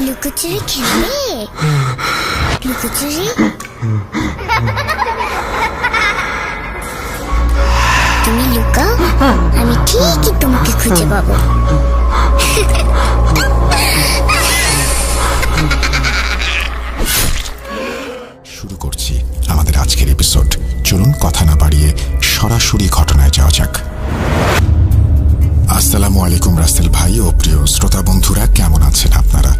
লুকোচুরি খেলবে? লুকোচুরি তুমি লুকাও, আমি ঠিকই তোমাকে খুঁজে পাবো। শুরু করছি আমাদের আজকের এপিসোড। চলুন কথা না বাড়িয়ে সরাসরি ঘটনায় যাওয়া যাক। আসসালামু আলাইকুম রাসেল ভাই ও প্রিয় শ্রোতা বন্ধুরা, কেমন আছেন আপনারা?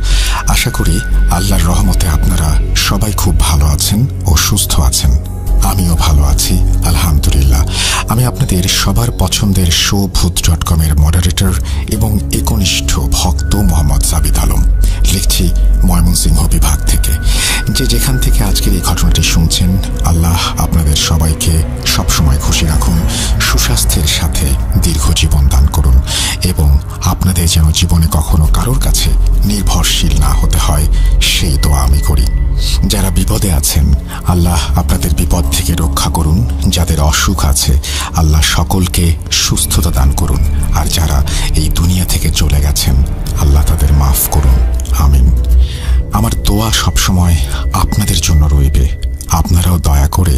আশা করি আল্লাহর রহমতে আপনারা সবাই খুব ভালো আছেন ও সুস্থ আছেন। আমিও ভালো আছি আলহামদুলিল্লাহ। আমি আপনাদের সবার পছন্দের শো ভূত.com এর মডারেটর এবং একনিষ্ঠ ভক্ত মোহাম্মদ সাবিত আলম, লিখছি ময়মনসিংহ বিভাগ থেকে। যে যেখান থেকে আজকের এই ঘটনাটি শুনছেন, আল্লাহ আপনাদের সবাইকে সবসময় খুশি রাখুন, সুস্বাস্থ্যের সাথে দীর্ঘ জীবন দান করুন এবং আপনাদের যেন জীবনে কখনো কারোর কাছে নির্ভরশীল না হতে হয়, সেই দোয়া আমি করি। যারা বিপদে আছেন, আল্লাহ আপনাদের বিপদ থেকে রক্ষা করুন। যাদের অসুখ আছে, আল্লাহ সকলকে সুস্থতা দান করুন। আর যারা এই দুনিয়া থেকে চলে গেছেন, আল্লাহ তাদের মাফ করুন, আমিন। আমার দোয়া সবসময় আপনাদের জন্য রইবে। আপনারাও দয়া করে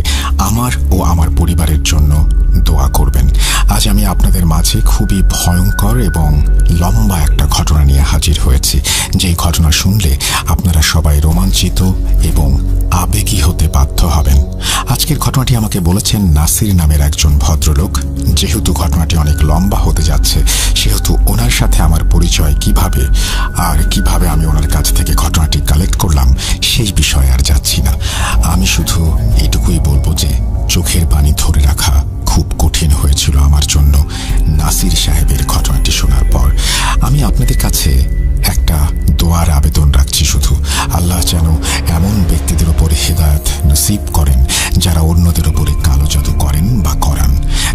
আমার ও আমার পরিবারের জন্য দোয়া করবেন। আজ আমি আপনাদের মাঝে খুবই ভয়ঙ্কর এবং লম্বা একটা ঘটনা নিয়ে হাজির হয়েছি, যেই ঘটনা শুনলে আপনারা সবাই রোমাঞ্চিত এবং আবেগী হতে বাধ্য হবেন। আজকের ঘটনাটি আমাকে বলেছেন নাসির নামের একজন ভদ্রলোক। যেহেতু ঘটনাটি অনেক লম্বা হতে যাচ্ছে, সেহেতু ওনার সাথে আমার পরিচয় কিভাবে আমি ওনার কাছ থেকে ঘটনাটি কালেক্ট করলাম, সেই বিষয়ে আর যাচ্ছি না। আমি শুধু এইটুকুই বলবো যে চোখের পানি ধরে রাখা খুব কঠিন হয়েছিল আমার জন্য নাসির সাহেবের ঘটনাটি শোনার পর। আমি আপনাদের কাছে একটা দোয়ার আবেদন রাখছি শুধু, আল্লাহ যেন এমন ব্যক্তিদের উপর হিদায়াত নসিব করেন যারা অন্যদের উপরে কালো জাদু করেন বা করান।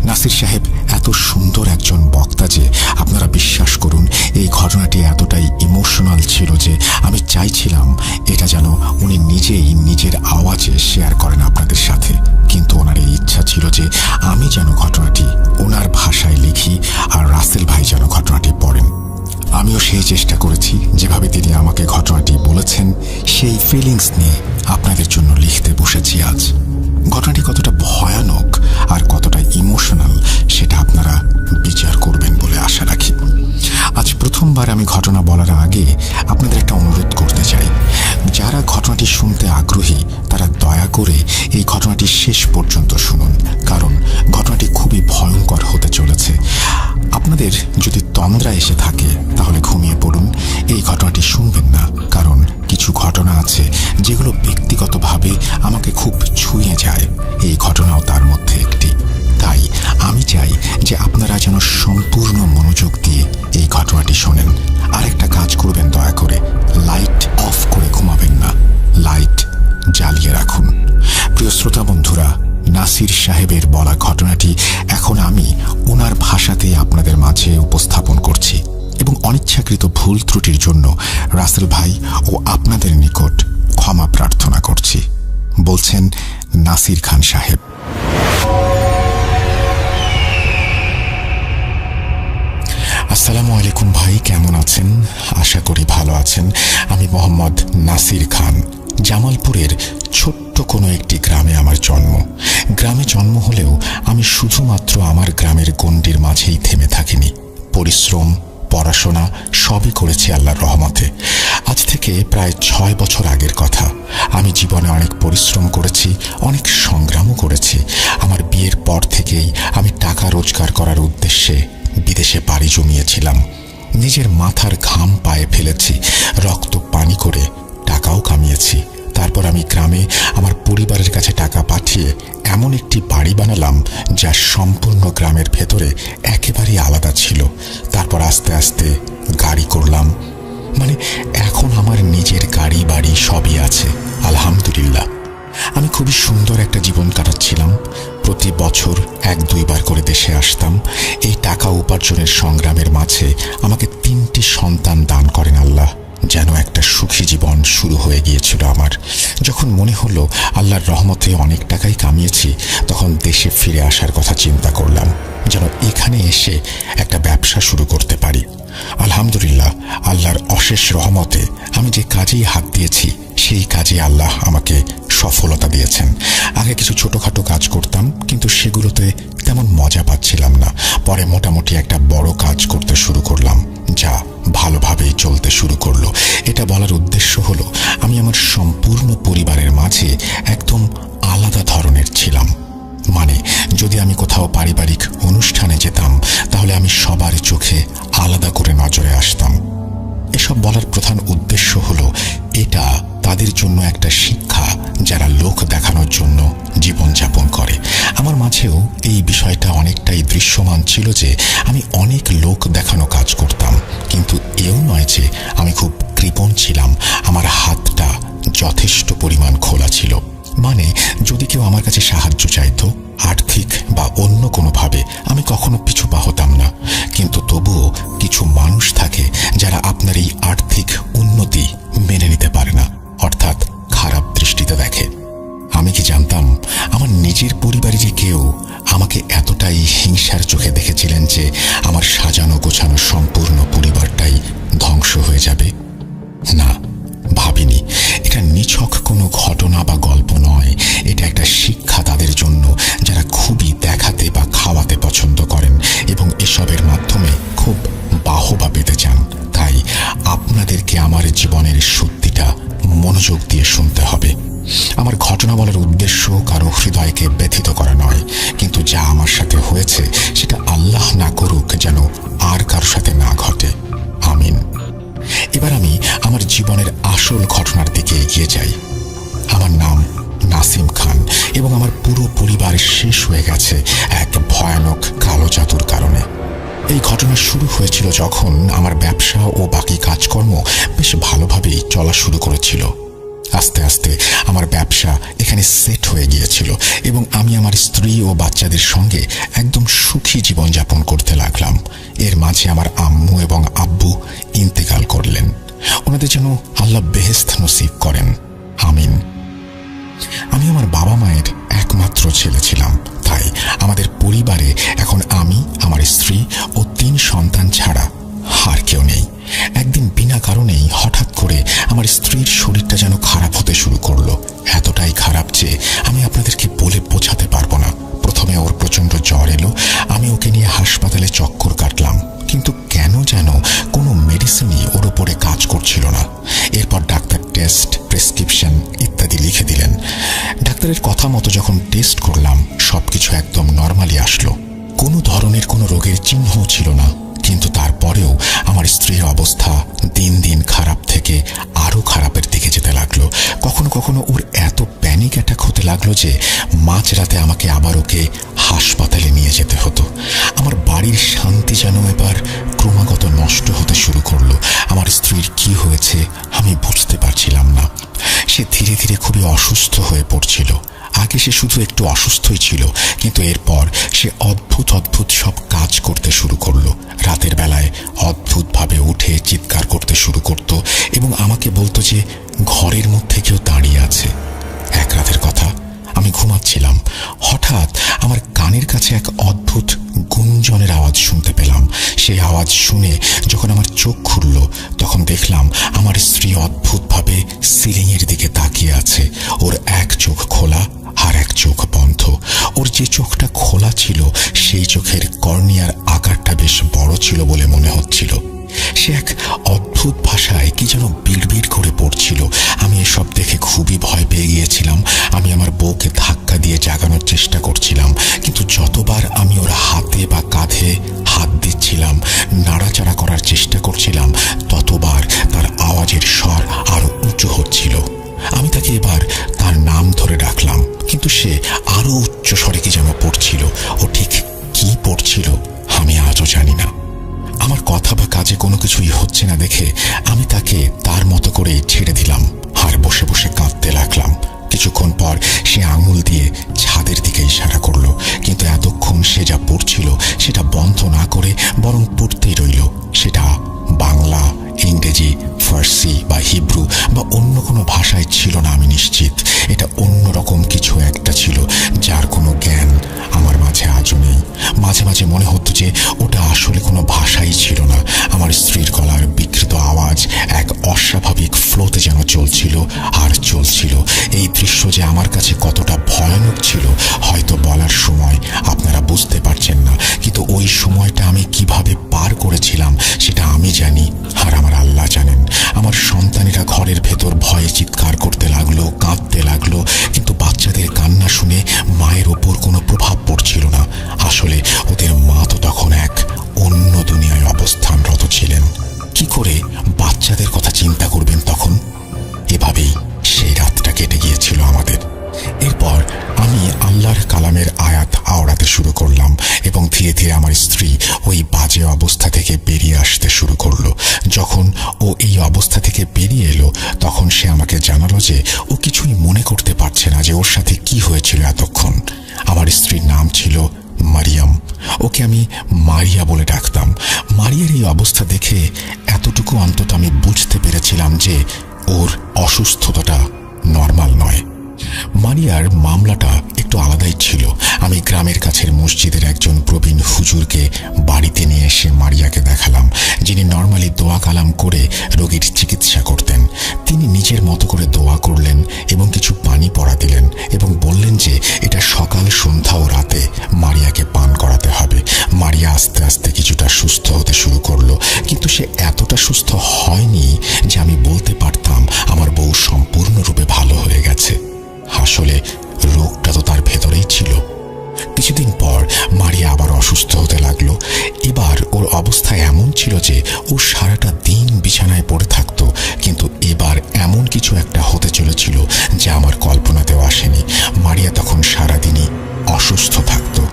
নাসির সাহেব এত সুন্দর একজন বক্তা যে আপনারা বিশ্বাস করুন, এই ঘটনাটি এতটাই ইমোশনাল ছিল যে আমি চাইছিলাম এটা যেন উনি নিজেই নিজের আওয়াজে শেয়ার করেন আপনাদের সাথে। কিন্তু ওনার এই ইচ্ছা ছিল যে আমি যেন ঘটনাটি ওনার ভাষায় লিখি আর রাসেল ভাই যেন ঘটনাটি পড়েন। আমিও সেই চেষ্টা করেছি, যেভাবে তিনি আমাকে ঘটনাটি বলেছেন সেই ফিলিংস নিয়ে আপনাদের জন্য লিখতে বসেছি আজ। ঘটনাটি কতটা ভয়ানক আর কতটা ইমোশনাল সেটা আপনারা বিচার করবেন বলে আশা রাখি। আজ প্রথমবার আমি ঘটনা বলার আগে আপনাদের একটা অনুরোধ করতে চাই, যারা ঘটনাটি শুনতে আগ্রহী তারা দয়া করে এই ঘটনাটি শেষ পর্যন্ত শুনুন, কারণ ঘটনাটি খুবই ভয়ঙ্কর হতে চলেছে। আপনাদের যদি তন্দ্রা এসে থাকে তাহলে ঘুমিয়ে পড়ুন, এই ঘটনাটি শুনবেন না, কারণ কিছু ঘটনা আছে যেগুলো ব্যক্তিগতভাবে আমাকে খুব ছুঁয়ে যায়। এই ঘটনাও তার মধ্যে একটি। তাই আমি চাই যে আপনারা যেন সম্পূর্ণ মনোযোগ দিয়ে এই ঘটনাটি শোনেন। আর একটা কাজ করবেন, দয়া করে লাইট অফ করে ঘুমাবেন না, লাইট জ্বালিয়ে রাখুন। প্রিয় শ্রোতা বন্ধুরা, নাসির সাহেবের বলা ঘটনাটি এখন আমি ওনার ভাষাতে আপনাদের মাঝে উপস্থাপন করছি এবং অনিচ্ছাকৃত ভুল ত্রুটির জন্য রাসেল ভাই ও আপনাদের নিকট ক্ষমা প্রার্থনা করছি। বলছেন নাসির খান সাহেব। আসসালামু আলাইকুম ভাই, কেমন আছেন? আশা করি ভালো আছেন। আমি মোহাম্মদ নাসির খান। জামালপুরের ছোট্ট কোনো একটি গ্রামে আমার জন্ম। গ্রামে জন্ম হলেও আমি শুধুমাত্র আমার গ্রামের গণ্ডির মাঝেই থেমে থাকিনি। পরিশ্রম, পড়াশোনা সবই করেছি আল্লাহর রহমতে। আজ থেকে প্রায় 6 বছর আগের কথা। আমি জীবনে অনেক পরিশ্রম করেছি, অনেক সংগ্রামও করেছি। আমার বিয়ের পর থেকেই আমি টাকা রোজগার করার উদ্দেশ্যে বিদেশে পাড়ি জমিয়েছিলাম। নিজের মাথার ঘাম পায়ে ফেলেছি, রক্ত পানি করে টাকাও কামিয়েছি। তারপর আমি গ্রামে আমার পরিবারের কাছে টাকা পাঠিয়ে এমন একটি বাড়ি বানালাম যা সম্পূর্ণ গ্রামের ভেতরে একেবারেই আলাদা ছিল। তারপর আস্তে আস্তে গাড়ি করলাম, মানে এখন আমার নিজের গাড়ি বাড়ি সবই আছে আলহামদুলিল্লাহ। আমি খুবই সুন্দর একটা জীবন কাটাচ্ছিলাম। প্রতি বছর 1-2 বার করে দেশে আসতাম। এই টাকা উপার্জনের সংগ্রামের মাঝে আমাকে 3টি সন্তান দান করেন আল্লাহ। যেন একটা সুখী জীবন শুরু হয়ে গিয়েছিল আমার। যখন মনে হলো আল্লাহর রহমতে অনেক টাকাই কামিয়েছি, তখন দেশে ফিরে আসার কথা চিন্তা করলাম, যেন এখানে এসে একটা ব্যবসা শুরু করতে পারি। আলহামদুলিল্লাহ, আল্লাহর অশেষ রহমতে আমি যে কাজেই হাত দিয়েছি সেই কাজে আল্লাহ আমাকে সফলতা দিয়েছেন। আগে কিছু ছোটখাটো কাজ করতাম, কিন্তু সেগুলোতে তেমন মজা পাচ্ছিলাম না। পরে মোটামুটি একটা বড় কাজ করতে শুরু করলাম, যা ভালোভাবেই চলতে শুরু করলো। এটা বলার উদ্দেশ্য হলো, আমি আমার সম্পূর্ণ পরিবারের মাঝে একদম আলাদা ধরনের ছিলাম। মানে যদি আমি কোথাও পারিবারিক অনুষ্ঠানে যেতাম, তাহলে আমি সবার চোখে আলাদা করে নজরে আসতাম। এসব বলার প্রধান উদ্দেশ্য হলো, এটা তাদের জন্য একটা শিক্ষা যারা লোক দেখানোর জন্য জীবনযাপন করে। আমার মাঝেও এই বিষয়টা অনেকটাই দৃশ্যমান ছিল যে আমি অনেক লোক দেখানো কাজ করতাম, কিন্তু এও নয় যে আমি খুব কৃপণ ছিলাম। আমার হাতটা যথেষ্ট পরিমাণ খোলা ছিল। মানে যদি কেউ আমার কাছে সাহায্য চাইতো, আর্থিক বা অন্য কোনোভাবে, আমি কখনো পিছু পা হতাম না। কিন্তু তবুও কিছু মানুষ থাকে যারা আপনার এই আর্থিক উন্নতি মেনে নিতে পারে না, অর্থাৎ খারাপ দৃষ্টিতে দেখে। আমি কি জানতাম আমার নিজের পরিবারেরই কেউ আমাকে এতটাই হিংসার চোখে দেখেছিলেন যে আমার সাজানো গোছানো সম্পূর্ণ পরিবারটাই ধ্বংস হয়ে যাবে? না, ভাবিনি। এটা নিছক কোনো ঘটনা বা গল্প নয়, এটা একটা শিক্ষা তাদের জন্য যারা খুবই দেখাতে বা খাওয়াতে পছন্দ করেন এবং এসবের মাধ্যমে খুব বাহবা পেতে চান। তাই আপনাদেরকে আমার জীবনের সত্যিটা মনোযোগ দিয়ে শুনতে হবে। আমার ঘটনা বলার উদ্দেশ্য কারো হৃদয়কে ব্যথিত করা নয়, কিন্তু যা আমার সাথে হয়েছে সেটা আল্লাহ না করুক যেন আর কারোর সাথে না ঘটে। আমিন। এবার আমি আমার জীবনের আসল ঘটনার দিকে এগিয়ে যাই। আমার নাম নাসিম খান এবং আমার পুরো পরিবার শেষ হয়ে গেছে এক ভয়ানক কালো জাদুর কারণে। এই ঘটনা শুরু হয়েছিল যখন আমার ব্যবসা ও বাকি কাজকর্ম বেশ ভালোভাবেই চলা শুরু করেছিল। আস্তে আস্তে আমার ব্যবসা এখানে সেট হয়ে গিয়েছিল এবং আমি আমার স্ত্রী ও বাচ্চাদের সঙ্গে একদম সুখী জীবনযাপন করতে লাগলাম। এর মাঝে আমার আম্মু এবং আব্বু ইন্তেকাল করলেন। ওনাদের যেন আল্লাহ বেহেশত নসিব করেন। আমিন। আমি আমার বাবা মায়ের একমাত্র ছেলে ছিলাম, তাই আমাদের পরিবারে এখন আমি, আমার স্ত্রী ও 3 সন্তান ছাড়া আর কেউ নেই। একদিন বিনা কারণেই হঠাৎ করে আমার স্ত্রীর শরীরটা যেন খারাপ হতে শুরু করলো। এতটাই খারাপ যে আমি আপনাদেরকে বলে বোঝাতে পারবো না। প্রথমে ওর প্রচণ্ড জ্বর এলো। আমি ওকে নিয়ে হাসপাতালে চক্কর কাটলাম, কিন্তু কেন যেন কোনো মেডিসিনই ওর উপরে কাজ করছিল না। এরপর ডাক্তার টেস্ট, প্রেসক্রিপশন ইত্যাদি লিখে দিলেন। ডাক্তারের কথা মতো যখন টেস্ট করলাম, সবকিছু একদম নর্মালি আসলো। কোনো ধরনের কোনো রোগের চিহ্নও ছিল না। কিন্তু তারপরেও আমার স্ত্রীর অবস্থা দিন দিন খারাপ থেকে আরো খারাপের দিকে যেতে লাগলো। কখনো কখনো ওর এত প্যানিক অ্যাটাক হতে লাগলো যে মাঝরাতে আমাকে আবার ওকে হাসপাতালে নিয়ে যেতে হতো। আমার বাড়ির শান্তি যেন এবার ক্রমাগত নষ্ট হতে শুরু করলো। আমার স্ত্রীর কি হয়েছে আমি বুঝতে পারছিলাম না। সে ধীরে ধীরে খুবই অসুস্থ হয়ে পড়ছিল। আগে সে শুধু একটু অসুস্থই ছিল, কিন্তু এরপর সে অদ্ভুত অদ্ভুত সব কাজ করতে শুরু করলো। রাতের বেলায় অদ্ভুতভাবে উঠে চিৎকার করতে শুরু করত এবং আমাকে বলতো যে ঘরের মধ্যে কেউ দাঁড়িয়ে আছে। এক রাতের কথা, আমি ঘুমাচ্ছিলাম। হঠাৎ আমার কানের কাছে এক অদ্ভুত গুঞ্জনের আওয়াজ শুনতে পেলাম। সেই আওয়াজ শুনে যখন আমার চোখ খুলল, তখন দেখলাম আমার স্ত্রী অদ্ভুতভাবে সিলিংয়ের দিকে তাকিয়ে আছে। ওর এক চোখ খোলা আর এক চোখ বন্ধ। ওর যে চোখটা খোলা ছিল সেই চোখের কর্নিয়ার আকারটা বেশ বড় ছিল বলে মনে হচ্ছিল। সে এক অদ্ভুত ভাষায় কি যেন বিড়বিড় করে পড়ছিল। আমি এসব দেখে খুবই ভয় পেয়ে গিয়েছিলাম। আমি আমার বউকে ধাক্কা দিয়ে জাগানোর চেষ্টা করছিলাম, কিন্তু যতবার আমি ওর হাতে বা কাঁধে হাত দিচ্ছিলাম, নাড়াচাড়া করার চেষ্টা করছিলাম, ততবার তার আওয়াজের স্বর আরো উঁচু হচ্ছিল। আমি তাকে এবার তার নাম ধরে ডাকলাম, কিন্তু সে আরো উচ্চ স্বরে কি যেন পড়ছিল। ও ঠিক কি পড়ছিল আমি আজও জানি না। আমার কথা বা কাজে কোনো কিছুই হচ্ছে না দেখে আমি তাকে তার মতো করে ছেড়ে দিলাম আর বসে বসে কাঁদতে লাগলাম। কিছুক্ষণ পর সে আঙুল দিয়ে ছাদের দিকে ইশারা করলো, কিন্তু এতক্ষণ সে যা পড়ছিল সেটা বন্ধ না করে বরং পড়তেই রইল। সেটা বাংলা, ইংরেজি, ফার্সি বা হিব্রু বা অন্য কোনো ভাষায় ছিল না আমি নিশ্চিত। এটা অন্যরকম কিছু একটা ছিল যার কোনো জ্ঞান আমার মাঝে আজও নেই। মাঝে মাঝে মনে হতো যে ওটা আসলে কোনো ভাষাই ছিল না। আমার স্ত্রীর গলার বিকৃত আওয়াজ এক অস্বাভাবিক ফ্লোতে যেন চলছিল আর চলছিল। এই দৃশ্য যে আমার কাছে কতটা ভয়ানক ছিল হয়তো বলার সময় আপনারা বুঝতে পারছেন না, কিন্তু ওই সময়টা আমি কিভাবে পার করেছিলাম সেটা আমি জানি আর আমার আল্লাহ জানেন। আমার সন্তানেরা ঘরের ভেতর ভয়ে চিৎকার করতে লাগলো, কাঁদতে লাগলো, কিন্তু বাচ্চাদের কান্না শুনে মায়ের ওপর কোনো প্রভাব পড়ছিল না। আসলে ওদের মা তো তখন এক অন্য দুনিয়ায় অবস্থানরত ছিলেন। কি করে বাচ্চাদের কথা চিন্তা করবেন তখন? এভাবেই সেই রাতটা কেটে গিয়েছিল আমাদের। এরপর আমি আল্লাহর কালামের আয়াত আওড়াতে শুরু করলাম এবং ধীরে ধীরে আমার স্ত্রী ওই বাজে অবস্থা থেকে বেরিয়ে আসতে শুরু করলো। যখন ও এই অবস্থা থেকে বেরিয়ে এলো তখন সে আমাকে জানালো যে ও কিছুই মনে করতে পারছে না যে ওর সাথে কি হয়েছিল এতক্ষণ। আমার স্ত্রীর নাম ছিল মারিয়াম। ওকে আমি মারিয়া বলে ডাকতাম। মারিয়ার এই অবস্থা দেখে এতটুকু অন্তত আমি বুঝতে পেরেছিলাম যে ওর অসুস্থতাটা নর্মাল নয়। মারিয়ার মামলাটা একটু আলাদাই ছিল। আমি গ্রামের কাছের মসজিদের একজন প্রবীণ হুজুরকে বাড়িতে নিয়ে এসে মারিয়াকে দেখালাম, যিনি নর্মালি দোয়া কালাম করে রোগীর চিকিৎসা করতেন। তিনি নিজের মতো করে দোয়া করলেন এবং কিছু পানি পড়া দিলেন এবং বললেন যে এটা সকাল, সন্ধ্যা ও রাতে মারিয়াকে পান করাতে হবে। মারিয়া আস্তে আস্তে কিছুটা সুস্থ হতে শুরু করলো, কিন্তু সে এতটা সুস্থ হয়নি যে আমি বলতে পারতাম আমার বউ সম্পূর্ণরূপে ভালো হয়ে গেছে। আসলে রোগটা তো তার ভেতরেই ছিল। কিছুদিন পর মারিয়া আবার অসুস্থ হতে লাগলো। এবার ওর অবস্থা এমন ছিল যে ও সারাটা দিন বিছানায় পড়ে থাকতো, কিন্তু এবার এমন কিছু একটা হতে চলেছিল যা আমার কল্পনাতেও আসেনি। মারিয়া তখন সারাদিনই অসুস্থ থাকতো।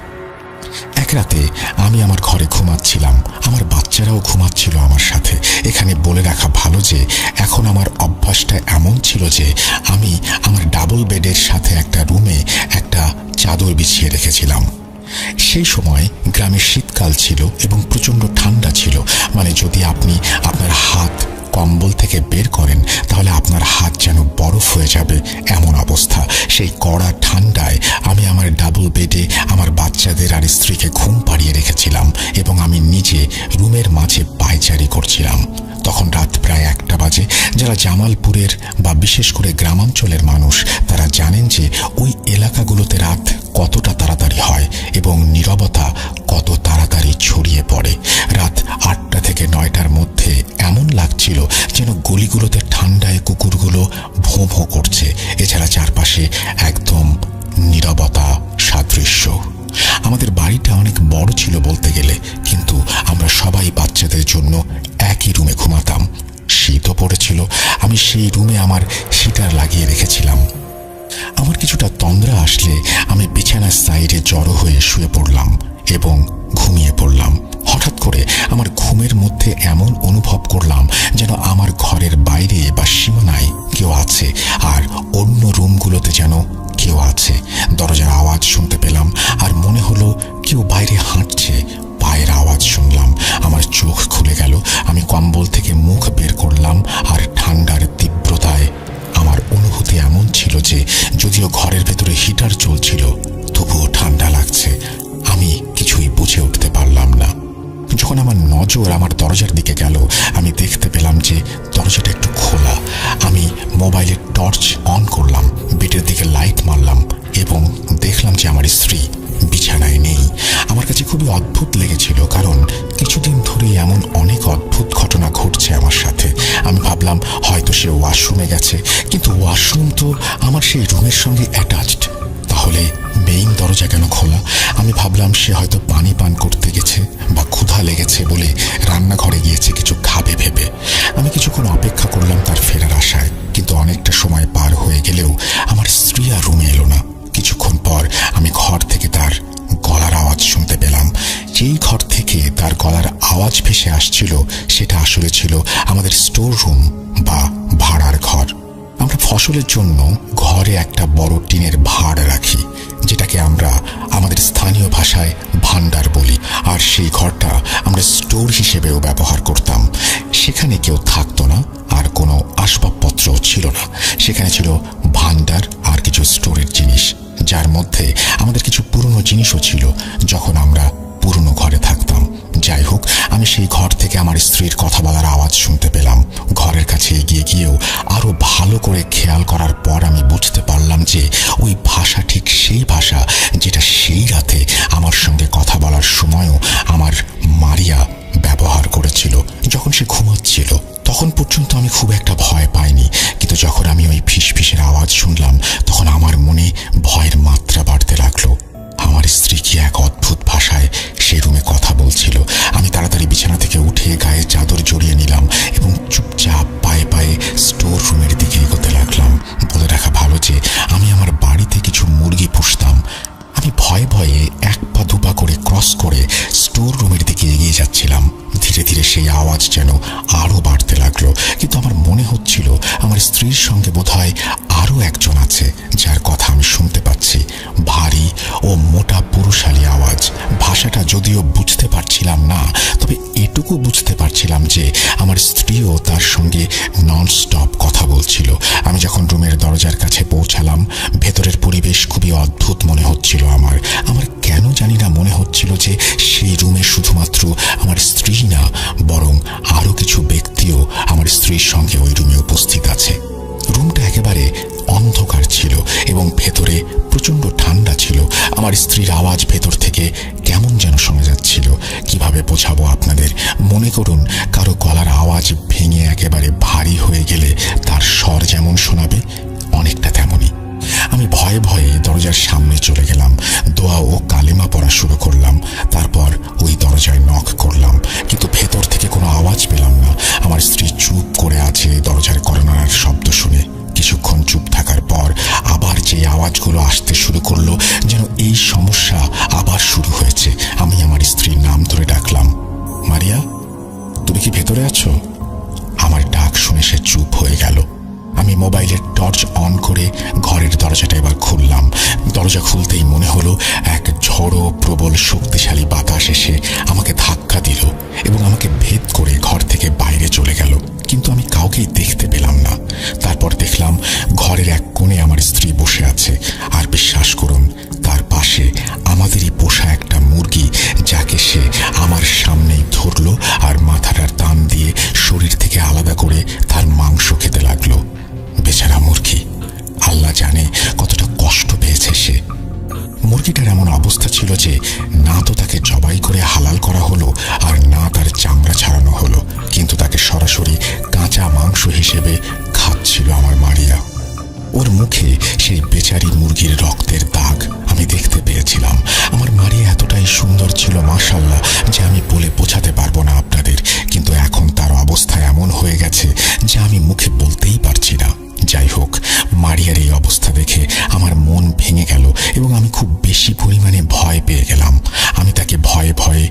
এক রাতে আমি আমার ঘরে ঘুমাচ্ছিলাম, আমার বাচ্চারাও ঘুমাচ্ছিল আমার সাথে। এখানে বলে রাখা ভালো যে এখন আমার অভ্যাসটা এমন ছিল যে আমি আমার ডাবল বেডের সাথে একটা রুমে একটা চাদর বিছিয়ে রেখেছিলাম। সেই সময় গ্রামে শীতকাল ছিল এবং প্রচণ্ড ঠান্ডা ছিল। মানে যদি আপনি আপনার হাত কম্বল থেকে বের করেন তাহলে আপনার হাত যেন বরফ হয়ে যাবে এমন অবস্থা। সেই কড়া ঠান্ডায় আমি আমার ডাবল বেডে আমার বাচ্চাদের আর স্ত্রীকে ঘুম পাড়িয়ে রেখেছিলাম এবং আমি নিজে রুমের মাঝে পায়চারি করছিলাম। তখন রাত প্রায় 1টা বাজে। যারা জামালপুরের বা বিশেষ করে গ্রামাঞ্চলের মানুষ তারা জানেন যে ওই এলাকাগুলোতে রাত কতটা তাড়াতাড়ি হয় এবং নীরবতা কত তাড়াতাড়ি ছড়িয়ে পড়ে। রাত 8টা থেকে 9টার মধ্যে এমন লাগছিল যেন গলিগুলোতে ঠান্ডায় কুকুরগুলো ভোঁ ভোঁ করছে। এছাড়া চারপাশে একদম নীরবতা সাদৃশ্য। আমাদের বাড়িটা অনেক বড় ছিল বলতে গেলে, কিন্তু আমরা সবাই বাচ্চাদের জন্য একই রুমে ঘুমাতাম। শীতও পড়েছিল। আমি সেই রুমে আমার হিটার লাগিয়ে রেখেছিলাম। আমার কিছুটা তন্দ্রা আসলে আমি বিছানার সাইডে জড়ো হয়ে শুয়ে পড়লাম এবং ঘুমিয়ে পড়লাম। হঠাৎ করে আমার ঘুমের মধ্যে এমন অনুভব করলাম যেন আমার ঘরের বাইরে বা সীমানায় কেউ আছে আর অন্য রুমগুলোতে যেন কেউ আছে। দরজার আওয়াজ শুনতে পেলাম আর মনে হলো কেউ বাইরে হাঁটছে। পায়ের আওয়াজ শুনলাম। আমার চোখ খুলে গেল। আমি কম্বল থেকে মুখ বের করলাম আর ঠান্ডার তীব্রতায় আমার অনুভূতি এমন ছিল যে যদিও ঘরের ভেতরে হিটার চলছিল তবুও ঠান্ডা লাগছে। আমি কিছুই বুঝে উঠতে পারলাম না। যখন আমার নজর আমার দরজার দিকে গেল আমি দেখতে পেলাম যে দরজাটা একটু খোলা। আমি মোবাইলের টর্চ অন করলাম, বেডের দিকে লাইট মারলাম এবং দেখলাম যে আমার স্ত্রী বিছানায় নেই। আমার কাছে খুবই অদ্ভুত লেগেছিল, কারণ কিছুদিন ধরে এমন অনেক অদ্ভুত ঘটনা ঘটছে আমার সাথে। আমি ভাবলাম হয়তো সে ওয়াশরুমে গেছে, কিন্তু ওয়াশরুম তো আমার সেই রুমের সঙ্গে অ্যাটাচড। তাহলে মেইন দরজা কেন খোলা? আমি ভাবলাম সে হয়তো পানি পান করতে গেছে বা ক্ষুধা লেগেছে বলে রান্নাঘরে গিয়েছে কিছু খাবে ভেবে। আমি কিছুক্ষণ অপেক্ষা করলাম তার ফেরার আশায়, কিন্তু অনেকটা সময় পার হয়ে গেলেও আমার স্ত্রী আর রুমে এলো না। কিছুক্ষণ পর আমি ঘর থেকে তার গলার আওয়াজ শুনতে পেলাম। যেই ঘর থেকে তার গলার আওয়াজ ভেসে আসছিল সেটা আসলে ছিল আমাদের স্টোর রুম বা ভাড়ার ঘর। আমরা ফসলের জন্য ঘরে একটা বড় টিনের ভাড় রাখি, যেটাকে আমরা আমাদের স্থানীয় ভাষায় ভান্ডার বলি, আর সেই ঘরটা আমরা স্টোর হিসেবেও ব্যবহার করতাম। সেখানে কেউ থাকতো না, আর কোনো আসবাবপত্র ছিল না। সেখানে ছিল ভান্ডার আর কিছু স্টোরের জিনিস, যার মধ্যে আমাদের কিছু পুরনো জিনিসও ছিল যখন আমরা পুরনো ঘরে থাকতাম। যাই হোক, আমি সেই ঘর থেকে আমার স্ত্রীর কথা বলার আওয়াজ শুনতে পেলাম। ঘরের কাছে এগিয়ে গিয়েও আরো ভালো করে খেয়াল করার পর আমি বুঝতে পারলাম যে ওই ভাষা ঠিক সেই ভাষা যেটা সেই রাতে আমার সঙ্গে কথা বলার সময়ও আমার মারিয়া ব্যবহার করেছিল যখন সে ঘুমাচ্ছিল। তখন পর্যন্ত আমি খুব একটা ভয় পাইনি, কিন্তু যখন আমি ওই ফিসফিসের আওয়াজ শুনলাম তখন আমার মনে ভয়ের মাত্রা বাড়তে লাগলো। আমার স্ত্রী কি এক অদ্ভুত ভাষায় সেই রুমে কথা বলছিল। আমি তাড়াতাড়ি বিছানা থেকে উঠে গায়ে চাদর জড়িয়ে নিলাম এবং চুপচাপ পায়ে পায়ে স্টোর রুমের দিকে এগোতে লাগলাম। বলে রাখা ভালো যে আমি আমার বাড়িতে কিছু মুরগি পুষতাম। আমি ভয়ে ভয়ে এক পা দুপা করে ক্রস করে স্টোর রুমের দিকে এগিয়ে যাচ্ছিলাম। ধীরে ধীরে সেই আওয়াজ যেন আরো বাড়তে লাগলো, কিন্তু আমার মনে হচ্ছিল আমার স্ত্রীর সঙ্গে বোধহয় আরো একজন আছে যার কথা আমি শুনতে পাচ্ছি। ভারী ও মোটা পুরুষালী আওয়াজ। ভাষাটা যদিও বুঝতে পারছিলাম না, তবে এটুকু বুঝতে পারছিলাম যে আমার স্ত্রীও তার সঙ্গে ননস্টপ কথা বলছিল। আমি যখন রুমের দরজার কাছে পৌঁছালাম, ভেতরের পরিবেশ খুবই অদ্ভুত মনে হচ্ছিল আমার। কেন জানি না মনে হচ্ছিল যে সেই রুমে শুধুমাত্র আমার স্ত্রী না, বরং আরো কিছু ব্যক্তিও আমার স্ত্রীর সঙ্গে ওই রুমে উপস্থিত আছে। রুমটা একেবারে অন্ধকার ছিল এবং ভেতরে প্রচন্ড ঠান্ডা ছিল। আমার স্ত্রীর আওয়াজ ভেতর থেকে কেমন যেন শোনা যাচ্ছিল। কিভাবে বোঝাবো আপনাদের? মনে করুন কারো গলার আওয়াজ ভেঙে একেবারে ভারী হয়ে গেলে তার স্বর যেমন শোনাবে, অনেকটা তেমনই। আমি ভয়ে ভয়ে দরজার সামনে চলে গেলাম, দোয়া ও কালেমা পড়া শুরু করলাম। তারপর ওই দরজায় নক করলাম, কিন্তু ভেতর থেকে কোনো আওয়াজ পেলাম না। আমার স্ত্রী চুপ করে আছে দরজার কড়নার শব্দ শুনে। কিছুক্ষণ চুপ থাকার পর আবার যে আওয়াজগুলো আসতে শুরু করলো, যেন এই সমস্যা আবার শুরু হয়েছে। আমি আমার স্ত্রীর নাম ধরে ডাকলাম, মারিয়া, তুমি কি ভেতরে আছো? আমার ডাক শুনে সে চুপ হয়ে গেল। আমি মোবাইলের টর্চ অন করে ঘরের দরজাটা এবার খুললাম। দরজা খুলতেই মনে হলো এক ঝড়ো প্রবল শক্তিশালী বাতাস এসে আমাকে ধাক্কা দিল এবং আমাকে ভেদ করে ঘর থেকে বাইরে চলে গেল। কিন্তু আমি কাউকেই দেখতে পেলাম না। তারপর দেখলাম ঘরের এক কোণে আমার স্ত্রী বসে আছে, আর বিশ্বাস করুন তার পাশে আমাদেরই পোষা একটা মুরগি, যাকে সে আমার সামনেই ধরলো আর মাথাটার টান দিয়ে শরীর থেকে আলাদা করে তার মাংস খেতে লাগলো। বেচারা মুরগি, আল্লাহ জানে কতটা কষ্ট পেয়েছে সে। মুরগিটার এমন অবস্থা ছিল যে না তো তাকে জবাই করে হালাল করা হলো, আর না তার চামড়া ছাড়ানো হলো, কিন্তু তাকে সরাসরি কাঁচা মাংস হিসেবে খাচ্ছিল আমার মারিয়া। ওর মুখে সেই বেচারি মুরগির রক্তের দাগ আমি দেখতে পেয়েছিলাম। আমার মারিয়া এতটাই সুন্দর ছিল মাশাআল্লাহ, যে আমি বলে বোঝাতে পারবো না আপনাদের। কিন্তু এখন তার অবস্থা এমন হয়ে গেছে যে আমি মুখে বলতেই পারছি না। যাই হোক, মারিয়ার এই অবস্থা দেখে আমার মন ভেঙে গেল এবং আমি খুব বেশি পরিমাণে ভয় পেয়ে গেলাম। আমি তাকে ভয়ে ভয়ে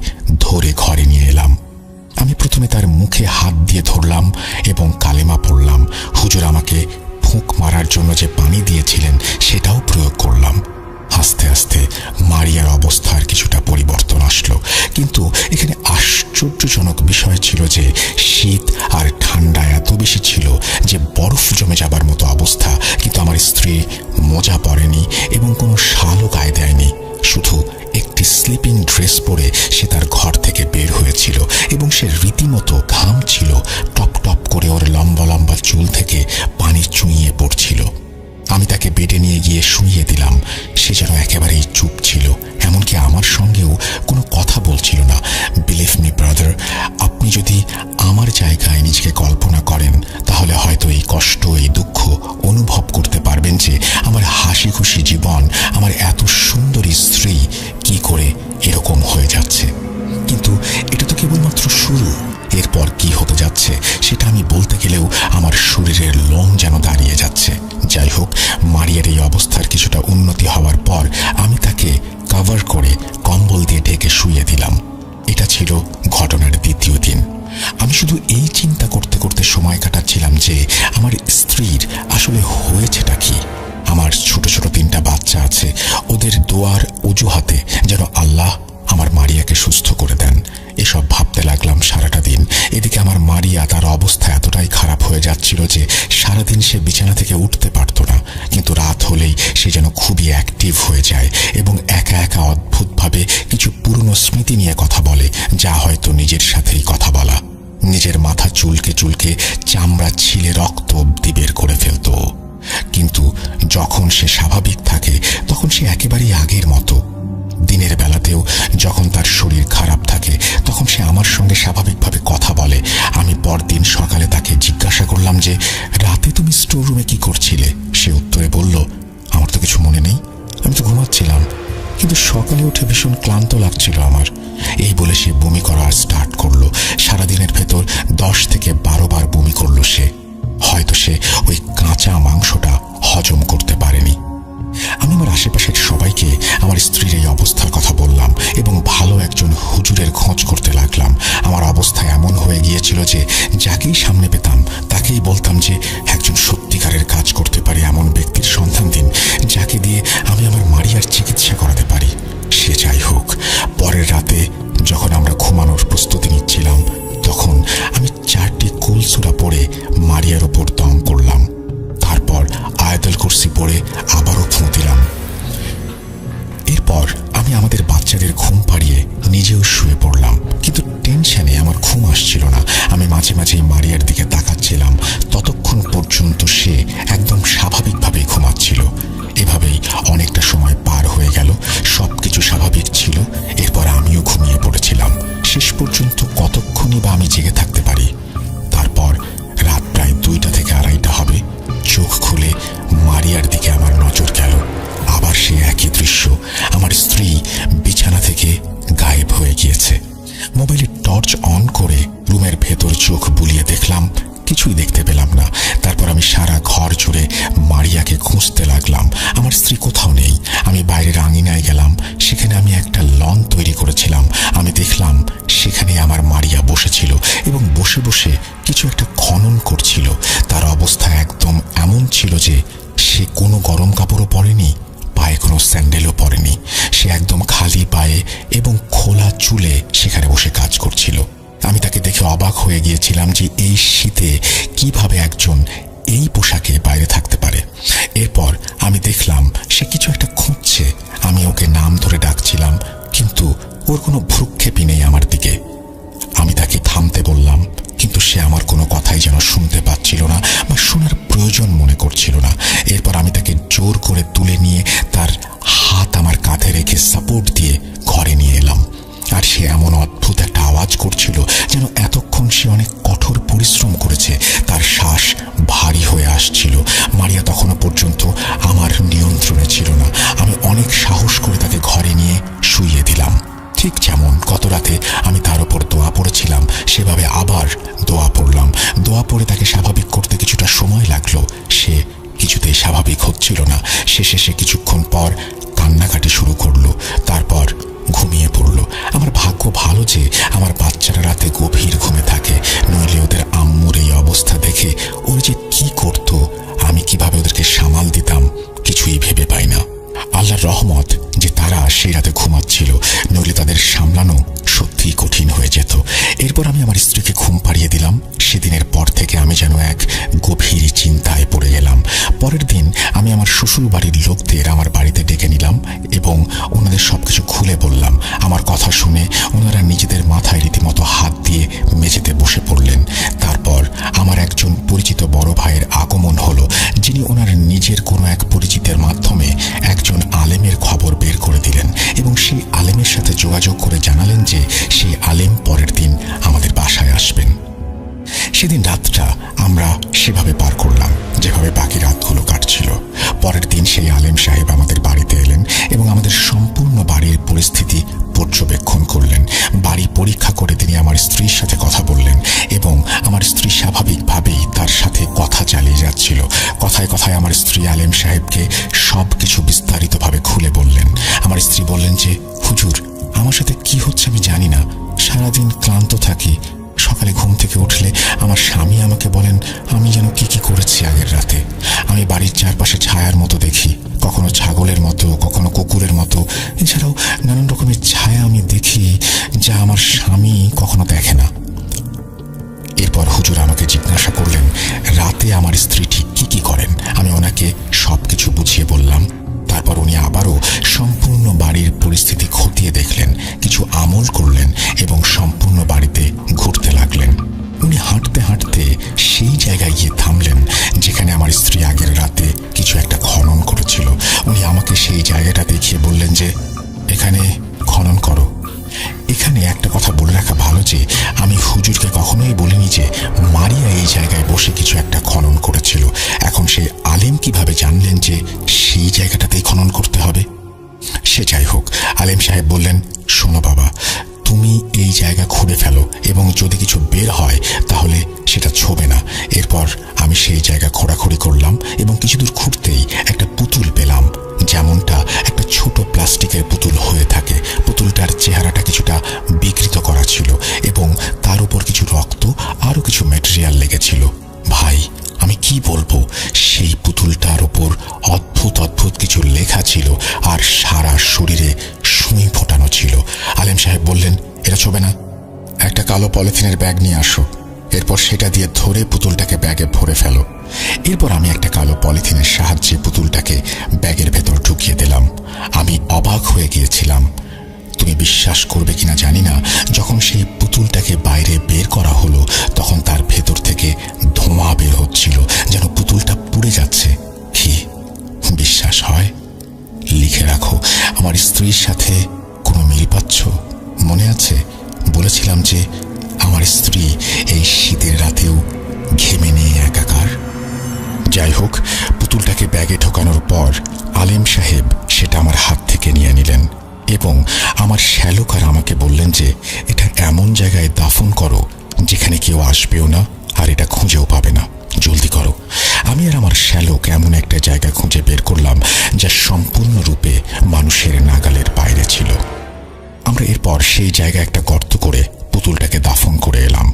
ধরে ঘরে নিয়ে এলাম। আমি প্রথমে তার মুখে হাত দিয়ে ধরলাম এবং কালেমা পড়লাম। হুজুর আমাকে ফুঁক মারার জন্য যে পানি দিয়েছিলেন সেটাও প্রয়োগ করলাম। আস্তে আস্তে মারিয়ার অবস্থার কিছুটা পরিবর্তন আসলো, কিন্তু এখানে আশ্চর্যজনক বিষয় ছিল যে শীত আর ঠান্ডা এত বেশি ছিল যে বরফ জমে যাবার মতো অবস্থা। কিন্তু আমার স্ত্রী মোজা পরেনি এবং কোনো শালও গায়ে দেয়নি, শুধু একটি স্লিপিং ড্রেস পরে সে তার ঘর থেকে বের হয়েছিল এবং সে রীতিমতো ঘামছিল। টপ টপ করে ওর লম্বা লম্বা চুল থেকে পানি চুইয়ে পড়ছিল। আমি তাকে বেডে নিয়ে গিয়ে শুইয়ে দিলাম। সে যেন একেবারেই চুপ ছিল, এমনকি আমার সঙ্গেও কোনো কথা বলছিল না। বিলিভ মি ব্রাদার, আপনি যদি আমার জায়গায় নিজেকে কল্পনা করেন তাহলে হয়তো এই কষ্ট, এই দুঃখ অনুভব করতে পারবেন যে আমার হাসি খুশি জীবন, আমার এত সুন্দরী স্ত্রী কি করে এরকম হয়ে যাচ্ছে। কিন্তু এটা তো কেবলমাত্র শুরু। এরপর কি হতে যাচ্ছে সেটা আমি বলতে গেলেও আমার শরীরের লোম যেন দাঁড়িয়ে যাচ্ছে। যাই হোক, মারিয়ার এই অবস্থার কিছুটা উন্নতি হওয়ার পর আমি তাকে কভার করে কম্বল দিয়ে ঢেকে শুইয়ে দিলাম। এটা ছিল ঘটনার দ্বিতীয় দিন। আমি শুধু এই চিন্তা করতে করতে সময় কাটাচ্ছিলাম যে আমার স্ত্রীর আসলে হয়েছেটা কি। আমার ছোট ছোট 3টা বাচ্চা আছে, ওদের দোয়ার অজুহাতে যেন আল্লাহ আমার সুস্থ করে দেন। এসব ভাবতে লাগলাম সারাটা দিন। এদিকে আমার মারিয়া, তার অবস্থা এতটাই খারাপ হয়ে যাচ্ছিল যে সারাদিন সে বিছানা থেকে উঠতে পারত না, কিন্তু রাত হলেই সে যেন খুবই অ্যাক্টিভ হয়ে যায় এবং একা একা অদ্ভুতভাবে কিছু পুরনো স্মৃতি নিয়ে কথা বলে, যা হয়তো নিজের সাথেই কথা বলা। নিজের মাথা চুলকে চুলকে চামড়া ছিলে রক্ত অব্দি বের করে ফেলত। কিন্তু যখন সে স্বাভাবিক থাকে তখন সে একেবারেই আগের মতো। দিনের বেলাতেও যখন তার শরীর খারাপ থাকে তখন সে আমার সঙ্গে স্বাভাবিকভাবে কথা বলে। আমি পরদিন সকালে তাকে জিজ্ঞাসা করলাম যে, রাতে তুমি স্টোর রুমে কি করছিলে? সে উত্তরে বলল, আমার তো কিছু মনে নেই, আমি তো ঘুমাচ্ছিলাম, কিন্তু সকালে উঠে ভীষণ ক্লান্ত লাগছিল আমার। এই বলে সে বমি করা স্টার্ট করলো। সারাদিনের ভেতর 10 থেকে 12 বার বমি করলো সে। হয়তো সে ওই কাঁচা মাংসটা হজম করতে পারেনি। আমি আমার আশেপাশের সবাইকে আমার স্ত্রীর এই অবস্থার কথা বললাম এবং ভালো একজন হুজুরের খোঁজ করতে লাগলাম। আমার অবস্থা এমন হয়ে গিয়েছিল যে যাকেই সামনে পেতাম তাকেই বলতাম যে একজন সত্যিকারের কাজ করতে পারে এমন ব্যক্তির সন্ধান দিন, যাকে দিয়ে আমি আমার মারিয়ার চিকিৎসা করাতে পারি। সে যাই হোক, পরের রাতে যখন আমরা ঘুমানোর প্রস্তুতি নিচ্ছিলাম তখন আমি 4টি কুলসুরা পড়ে মারিয়ার ওপর দম করলাম। তারপর আয়াতুল কুরসি পড়ে আবারও ফুঁ দিলাম। এরপর আমি আমাদের বাচ্চাদের ঘুম পাড়িয়ে নিজেও শুয়ে পড়লাম, কিন্তু টেনশনে আমার ঘুম আসছিল না। আমি মাঝে মাঝেই মারিয়ার দিকে তাকাচ্ছিলাম ততক্ষণ পর্যন্ত সে একদম স্বাভাবিকভাবেই ঘুমাচ্ছিল। এভাবেই অনেকটা সময় পার হয়ে গেল, সবকিছু স্বাভাবিক ছিল। এরপর আমিও ঘুমিয়ে পড়েছিলাম। শেষ পর্যন্ত কতক্ষণই বা আমি জেগে থাকতে পারি। তারপর রাত প্রায় 2টা থেকে 2:30 হবে। চোখ খুলে মারিয়ার দিকে আমার নজর গেল। আবার সে একই দৃশ্য, আমার স্ত্রী বিছানা থেকে গায়েব হয়ে গিয়েছে। মোবাইলে টর্চ অন করে রুমের ভেতর চোখ বুলিয়ে দেখলাম, কিছুই দেখতে পেলাম না। তারপর আমি সারা ঘর জুড়ে মারিয়াকে খুঁজতে লাগলাম। আমার স্ত্রী কোথাও নেই। আমি বাইরের আঙিনায় গেলাম, সেখানে আমি একটা লন তৈরি করেছিলাম। আমি দেখলাম সেখানে আমার মারিয়া বসেছিল এবং বসে বসে কিছু একটা খনন করছিল। তার অবস্থা একদম এমন ছিল যে সে কোনো গরম কাপড়ও পরেনি, পায়ে কোনো স্যান্ডেলও পরেনি। সে একদম খালি পায়ে এবং খোলা চুলে সেখানে বসে কাজ করছিল। আমি তাকে দেখে অবাক হয়ে গিয়েছিলাম যে এই শীতে কিভাবে একজন এই পোশাকে বাইরে থাকতে পারে। এরপর আমি দেখলাম সে কিছু একটা খুঁজছে। আমি ওকে নাম ধরে ডাকছিলাম, কিন্তু ওর কোনো ভ্রুক্ষেপই নেই আমার দিকে। আমি তাকে থামতে বললাম, কিন্তু সে আমার কোনো কথাই যেন শুনতে পাচ্ছিল না বা শোনার প্রয়োজন মনে করছিল না। এরপর আমি তাকে জোর করে তুলে নিয়ে তার হাত আমার কাঁধে রেখে সাপোর্ট দিয়ে ঘরে নিয়ে এলাম। আর সে এমন অদ্ভুত একটা আওয়াজ করছিল যেন এতক্ষণ সে অনেক কঠোর পরিশ্রম করেছে। তার শ্বাস ভারী হয়ে আসছিল। মারিয়া তখনও পর্যন্ত আমার নিয়ন্ত্রণে ছিল না। আমি অনেক সাহস করে তাকে ঘরে নিয়ে শুইয়ে দিলাম। ঠিক যেমন গত রাতে আমি তার উপর দোয়া পড়েছিলাম, সেভাবে আবার দোয়া পড়লাম। দোয়া পড়ে তাকে স্বাভাবিক করতে কিছুটা সময় লাগলো। সে কিছুতেই স্বাভাবিক হচ্ছিল না। শেষে সে কিছুক্ষণ পর কান্নাকাটি শুরু করলো, তারপর ঘুমিয়ে পড়লো। আমার ভাগ্য ভালো যে আমার বাচ্চারা রাতে গভীর ঘুমে থাকে, নইলে ওদের আম্মুর এই অবস্থা দেখে ওর যে কি করতো, আমি কিভাবে ওদেরকে সামাল দিতাম কিছুই ভেবে পাই না। আল্লাহর রহমত যে তারা সেই রাতে ঘুমাচ্ছিল, নইলে তাদের সামলানো সত্যিই কঠিন হয়ে যেত। এরপর আমি আমার স্ত্রীকে ঘুম পাড়িয়ে দিলাম। সেদিনের পর থেকে আমি যেন এক গভীর চিন্তায় পড়ে গেলাম। পরের দিন আমি আমার শ্বশুর বাড়ির লোকদের আমার বাড়িতে ডেকে নিলাম এবং ওনাদের সবকিছু খুলে বললাম। আমার কথা শুনে ওনারা নিজেদের মাথায় রীতিমতো হাত দিয়ে মেঝেতে বসে পড়লেন। তারপর আমার একজন পরিচিত বড় ভাইয়ের আগমন হলো, যিনি ওনার নিজের কোনো এক পরিচিতের মাধ্যমে একজন আলেমের খবর বের করে দিলেন এবং সেই আলেমের সাথে যোগাযোগ করে জানালেন যে সেই আলেম পরের দিন আমাদের বাসায় আসবেন। সেদিন রাতটা আমরা সেভাবে পার করলাম যেভাবে বাকি রাতগুলো কাটছিল। পরের দিন সেই আলেম সাহেব আমাদের বাড়িতে এলেন এবং আমাদের সম্পূর্ণ বাড়ির পরিস্থিতি পর্যবেক্ষণ করলেন। বাড়ি পরীক্ষা করে তিনি আমার স্ত্রীর সাথে কথা বললেন এবং আমার স্ত্রী স্বাভাবিকভাবেই তার সাথে কথা চালিয়ে যাচ্ছিল। কথায় কথায় আমার স্ত্রী আলেম সাহেবকে সব কিছু বিস্তারিতভাবে খুলে বললেন। আমার স্ত্রী বললেন যে, হুজুর, আমার সাথে কি হচ্ছে আমি জানি না, সারাদিন ক্লান্ত থাকি। সকালে ঘুম থেকে উঠলে আমার স্বামী আমাকে বলেন আমি যেন কি করেছি আগের রাতে। আমি বাড়ির চারপাশে ছায়ার মতো দেখি, কখনো ছাগলের মতো, কখনো কুকুরের মতো। এছাড়াও নানান রকমের ছায়া আমি দেখি, জিজ্ঞাসা করলেন রাতে আমার স্ত্রী ঠিক কি করেন। আমি ওনাকে সবকিছু বুঝিয়ে বললাম। তারপর উনি আবারও সম্পূর্ণ বাড়ির পরিস্থিতি খতিয়ে দেখলেন, কিছু আমল করলেন এবং সম্পূর্ণ বাড়িতে ঘুরতে লাগলেন। উনি হাঁটতে হাঁটতে সেই জায়গায় গিয়ে থামলেন যেখানে আমার স্ত্রী আগের রাতে কিছু একটা খনন করেছিল। উনি আমাকে সেই জায়গাটা দেখিয়ে বললেন যে এখানে খনন করো। এখানে একটা কথা বলে রাখা ভালো যে আমি হুজুরকে কখনোই বলিনি যে মারিয়া এই জায়গায় বসে কিছু একটা খনন করেছিল। এখন সেই আলেম কিভাবে জানলেন যে সেই জায়গাটাতেই খনন করতে হবে? সে যাই হোক, আলেম সাহেব বললেন, শোনো বাবা, তুমি এই জায়গা খুঁড়ে ফেলো এবং যদি কিছু বের হয় তাহলে সেটা ছোবে না। এরপর আমি সেই জায়গা খোঁড়াখুড়ি করলাম এবং কিছু দূর খুঁড়তেই একটা পুতুল পেলাম, যেমনটা একটা ছোট প্লাস্টিকের পুতুল হয়ে থাকে। পুতুলটার চেহারাটা কিছুটা বিকৃত করা ছিল এবং তার উপর কিছু রক্ত আরও কিছু ম্যাটেরিয়াল লেগেছিল। ভাই, আমি কি বলবো, সেই পুতুলটার ওপর অদ্ভুত অদ্ভুত কিছু লেখা ছিল আর সারা শরীরে সুই ফোটানো ছিল। আলেম সাহেব বললেন, এটা ছোবে না, একটা কালো পলিথিনের ব্যাগ নিয়ে আসো, এরপর সেটা দিয়ে ধরে পুতুলটাকে ব্যাগে ভরে ফেলো। এরপর আমি একটা কালো পলিথিনের সাহায্যে পুতুলটাকে ব্যাগের ভেতর ঢুকিয়ে দিলাম। আমি অবাক হয়ে গিয়েছিলাম। তুমি বিশ্বাস করবে কিনা জানি না, যখন সেই পুতুলটাকে বাইরে বের করা হলো তখন তার ভেতর থেকে ধোঁয়া বের হচ্ছিল, যেন পুতুলটা পুড়ে যাচ্ছে। কি বিশ্বাস হয়? লিখে রাখো, আমার স্ত্রীর সাথে কোনো মিল পাচ্ছ? মনে আছে বলেছিলাম যে আমার স্ত্রী এই শীতের রাতেও ঘেমে নিয়ে একাকার। যাই হোক, পুতুলটাকে ব্যাগে ঢোকানোর পর আলেম সাহেব সেটা আমার হাত থেকে নিয়ে নিলেন এবং আমার শ্যালক আর আমাকে বললেন যে এটা এমন জায়গায় দাফন করো যেখানে কেউ আসবেও না আর এটা খুঁজেও পাবে না, জলদি করো। আমি আর আমার শ্যালক এমন একটা জায়গা খুঁজে বের করলাম যা সম্পূর্ণরূপে মানুষের নাগালের বাইরে ছিল। আমরা এরপর সেই জায়গায় একটা গর্ত করে পুতুলটাকে দাফন করে এলাম।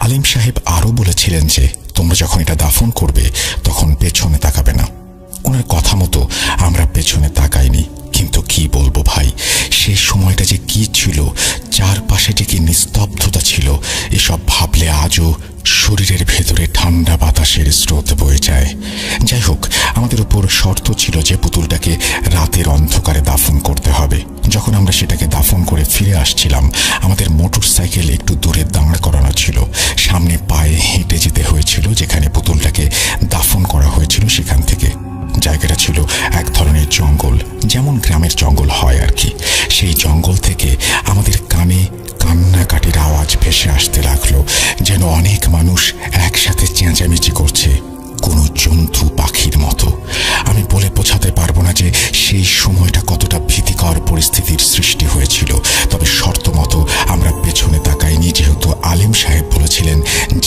আলিম সাহেব আরও বলেছিলেন যে তোমরা যখন এটা দাফন করবে তখন পেছনে তাকাবে না। ওনার কথা মতো আমরা পেছনে তাকাইনি, কিন্তু কি বলবো ভাই, সেই সময়টা যে কি ছিল, চারপাশে যে কি নিস্তব্ধতা ছিল, এসব ভাবলে আজও শরীরের ভেতরে ঠান্ডা বাতাসের স্রোত বয়ে যায়। যাই হোক, আমাদের উপর শর্ত ছিল যে পুতুলটাকে রাতের অন্ধকারে দাফন করতে হবে। যখন আমরা সেটাকে দাফন করে ফিরে আসছিলাম, আমাদের মোটর সাইকেল একটু দূরে দাঁড় করানো ছিল। সামনে পায়ে হেঁটে যেতে হয়েছিল যেখানে পুতুলটাকে দাফন করা হয়েছিল সেখান থেকে। জায়গাটা ছিল এক ধরনের জঙ্গল, যেমন গ্রামের জঙ্গল হয় আর কি। সেই জঙ্গল থেকে আমাদের কানে কান্নাকাটির আওয়াজ ভেসে আসতে লাগলো, যেন অনেক মানুষ একসাথে চেঁচামেচি করছে, কোনো জন্তু পাখির মতো। আমি বলে বোঝাতে পারবো না যে সেই সময়টা কতটা ভীতিকর পরিস্থিতির সৃষ্টি হয়েছিল। তবে শর্ত মতো আমরা পেছনে তাকাইনি, যেহেতু আলিম সাহেব বলেছিলেন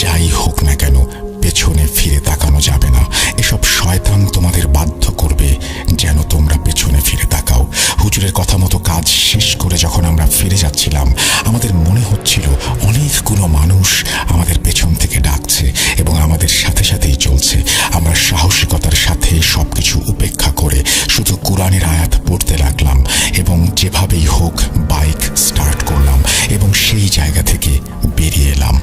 যাই হোক না কেন পেছনে ফিরে তাকানো যাবে না। এসব শয়তান তোমাদের বাধ্য করবে যেন তোমরা পেছনে ফিরে তাকাও। হুজুরের কথা মতো কাজ শেষ করে যখন আমরা ফিরে যাচ্ছিলাম, আমাদের মনে হচ্ছিল অনেকগুলো মানুষ আমাদের পেছন থেকে ডাকছে এবং আমাদের সাথে সাথেই চলছে। আমরা সাহসিকতার সাথে সবকিছু উপেক্ষা করে শুধু কোরআনের আয়াত পড়তে লাগলাম এবং যেভাবেই হোক বাইক স্টার্ট করলাম এবং সেই জায়গা থেকে বেরিয়ে এলাম।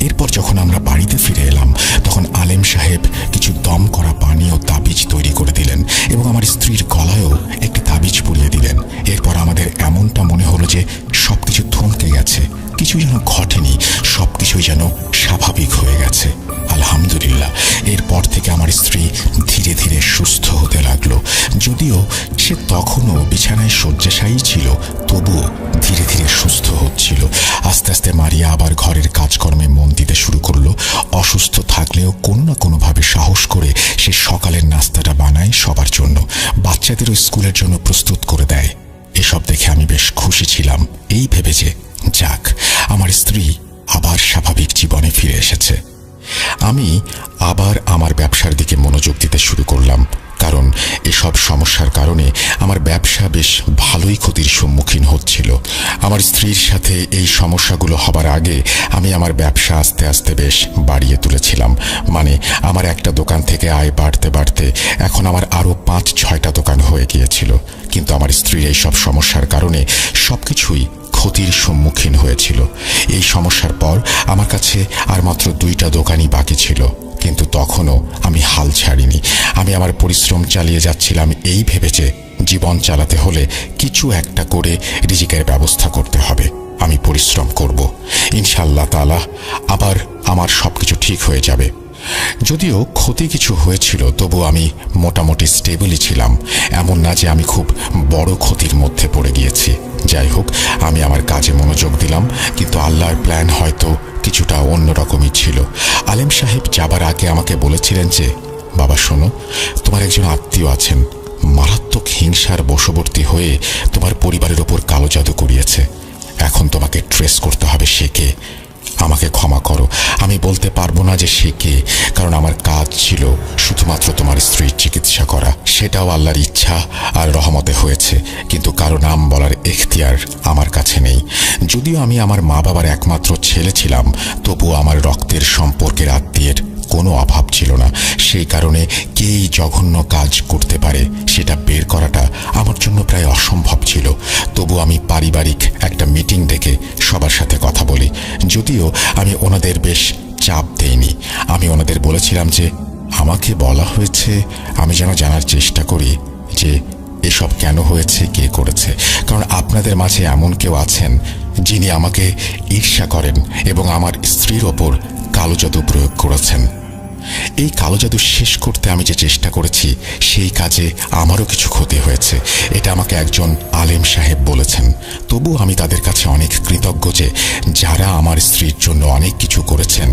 এরপর যখন আমরা বাড়িতে ফিরে এলাম তখন আলেম সাহেব কিছু দম করা পানি ও তাবিজ তৈরি করে দিলেন এবং আমার স্ত্রীর গলায়ও একটি তাবিজ পরিয়ে দিলেন। এরপর আমাদের এমনটা মনে হলো যে সবকিছু থমকে গেছে, কিছুই যেন ঘটেনি, সবকিছুই যেন স্বাভাবিক হয়ে গেছে। আলহামদুলিল্লাহ, এরপর থেকে আমার স্ত্রী ধীরে ধীরে সুস্থ হতে লাগলো। যদিও সে তখনও বিছানায় শয্যাশায়ী ছিল, তবুও ধীরে ধীরে সুস্থ হচ্ছিল। আস্তে আস্তে মারিয়া আবার ঘরের কাজকর্মে মন দিতে শুরু করলো। অসুস্থ থাকলেও কোনো না কোনোভাবে সাহস করে সে সকালের নাস্তাটা বানায় সবার জন্য, বাচ্চাদেরও স্কুলের জন্য প্রস্তুত করে দেয়। এসব দেখে আমি বেশ খুশি ছিলাম, এই ভেবে যে যাক, আমার স্ত্রী আবার স্বাভাবিক জীবনে ফিরে এসেছে। আমি আবার আমার ব্যবসার দিকে মনোযোগ দিতে শুরু করলাম, কারণ এসব সমস্যার কারণে আমার ব্যবসা বেশ ভালোই ক্ষতির সম্মুখীন হচ্ছিল। আমার স্ত্রীর সাথে এই সমস্যাগুলো হবার আগে আমি আমার ব্যবসা আস্তে আস্তে বেশ বাড়িয়ে তুলেছিলাম। মানে আমার একটা দোকান থেকে আয় বাড়তে বাড়তে এখন আমার আরও 5-6টা দোকান হয়ে গিয়েছিল। কিন্তু আমার স্ত্রীর এই সব সমস্যার কারণে সবকিছুই ক্ষতির সম্মুখীন হয়েছিল। এই সমস্যার পর আমার কাছে আর মাত্র 2টা দোকানই বাকি ছিল, কিন্তু তখনও আমি হাল ছাড়িনি। আমি আমার পরিশ্রম চালিয়ে যাচ্ছিলাম এই ভেবে যে জীবন চালাতে হলে কিছু একটা করে রিজিকের ব্যবস্থা করতে হবে। আমি পরিশ্রম করব, ইনশাআল্লাহ তাআলা আবার আমার সবকিছু ঠিক হয়ে যাবে। যদিও ক্ষতি কিছু হয়েছিল, তবু আমি মোটামুটি স্টেবলই ছিলাম। এমন না যে আমি খুব বড় ক্ষতির মধ্যে পড়ে গিয়েছি। যাই হোক, আমি আমার কাজে মনোযোগ দিলাম, কিন্তু আল্লাহর প্ল্যান হয়তো কিছুটা অন্যরকমই ছিল। আলেম সাহেব যাবার আগে আমাকে বলেছিলেন যে, বাবা শোনো, তোমার একজন আত্মীয় আছেন, মারাত্মক হিংসার বশবর্তী হয়ে তোমার পরিবারের ওপর কালো জাদু করিয়েছে। এখন তোমাকে ট্রেস করতে হবে সে কে। আমাকে ক্ষমা করো, আমি বলতে পারবো না যে সে কে, কারণ আমার কাজ ছিল শুধুমাত্র তোমার স্ত্রীর চিকিৎসা করা। সেটাও আল্লাহর ইচ্ছা আর রহমতে হয়েছে, কিন্তু কারো নাম বলার এখতিয়ার আমার কাছে নেই। যদিও আমি আমার মা বাবার একমাত্র ছেলে ছিলাম, তবুও আমার রক্তের সম্পর্কের আত্মীয়ের কোনো অভাব ছিল না। সেই কারণে কেই জঘন্য কাজ করতে পারে সেটা বের করাটা আমার জন্য প্রায় অসম্ভব ছিল। তবু আমি পারিবারিক একটা মিটিং ডেকে সবার সাথে কথা বলি। যদিও আমি ওনাদের বেশ চাপ দেইনি। আমি ওনাদের বলেছিলাম যে আমাকে বলা হয়েছে আমি যেন জানার চেষ্টা করি যে এসব কেন হয়েছে, কে করেছে। কারণ আপনাদের মাঝে এমন কেউ আছেন যিনি আমাকে ঈর্ষা করেন এবং আমার স্ত্রীর ওপর কালো জাদু প্রয়োগ করেছেন। এই কালো জাদু শেষ করতে আমি যে চেষ্টা করেছি, সেই কাজে আমারও কিছু ক্ষতি হয়েছে। এটা আমাকে একজন আলেম সাহেব বলেছেন। তবু আমি তাদের কাছে অনেক কৃতজ্ঞ যে যারা আমার স্ত্রীর জন্য অনেক কিছু করেছেন,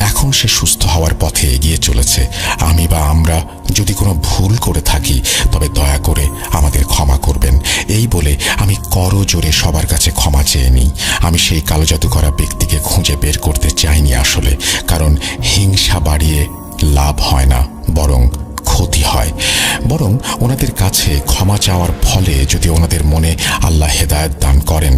এখন সে সুস্থ হওয়ার পথে এগিয়ে চলেছে। আমি বা আমরা যদি কোনো ভুল করে থাকি, তবে দয়া করে আমাদের ক্ষমা করবেন। এই বলে আমি করজোরে সবার কাছে ক্ষমা চেয়ে নিই। আমি সেই কালো জাদু করা ব্যক্তিকে খুঁজে বের করতে চাইনি আসলে, কারণ হিংসা বাড়িয়ে লাভ হয় না, বরং ক্ষতি হয়। বরং ওনাদের কাছে ক্ষমা চাওয়ার ফলে যদি ওনাদের মনে আল্লাহ হেদায়েত দান করেন,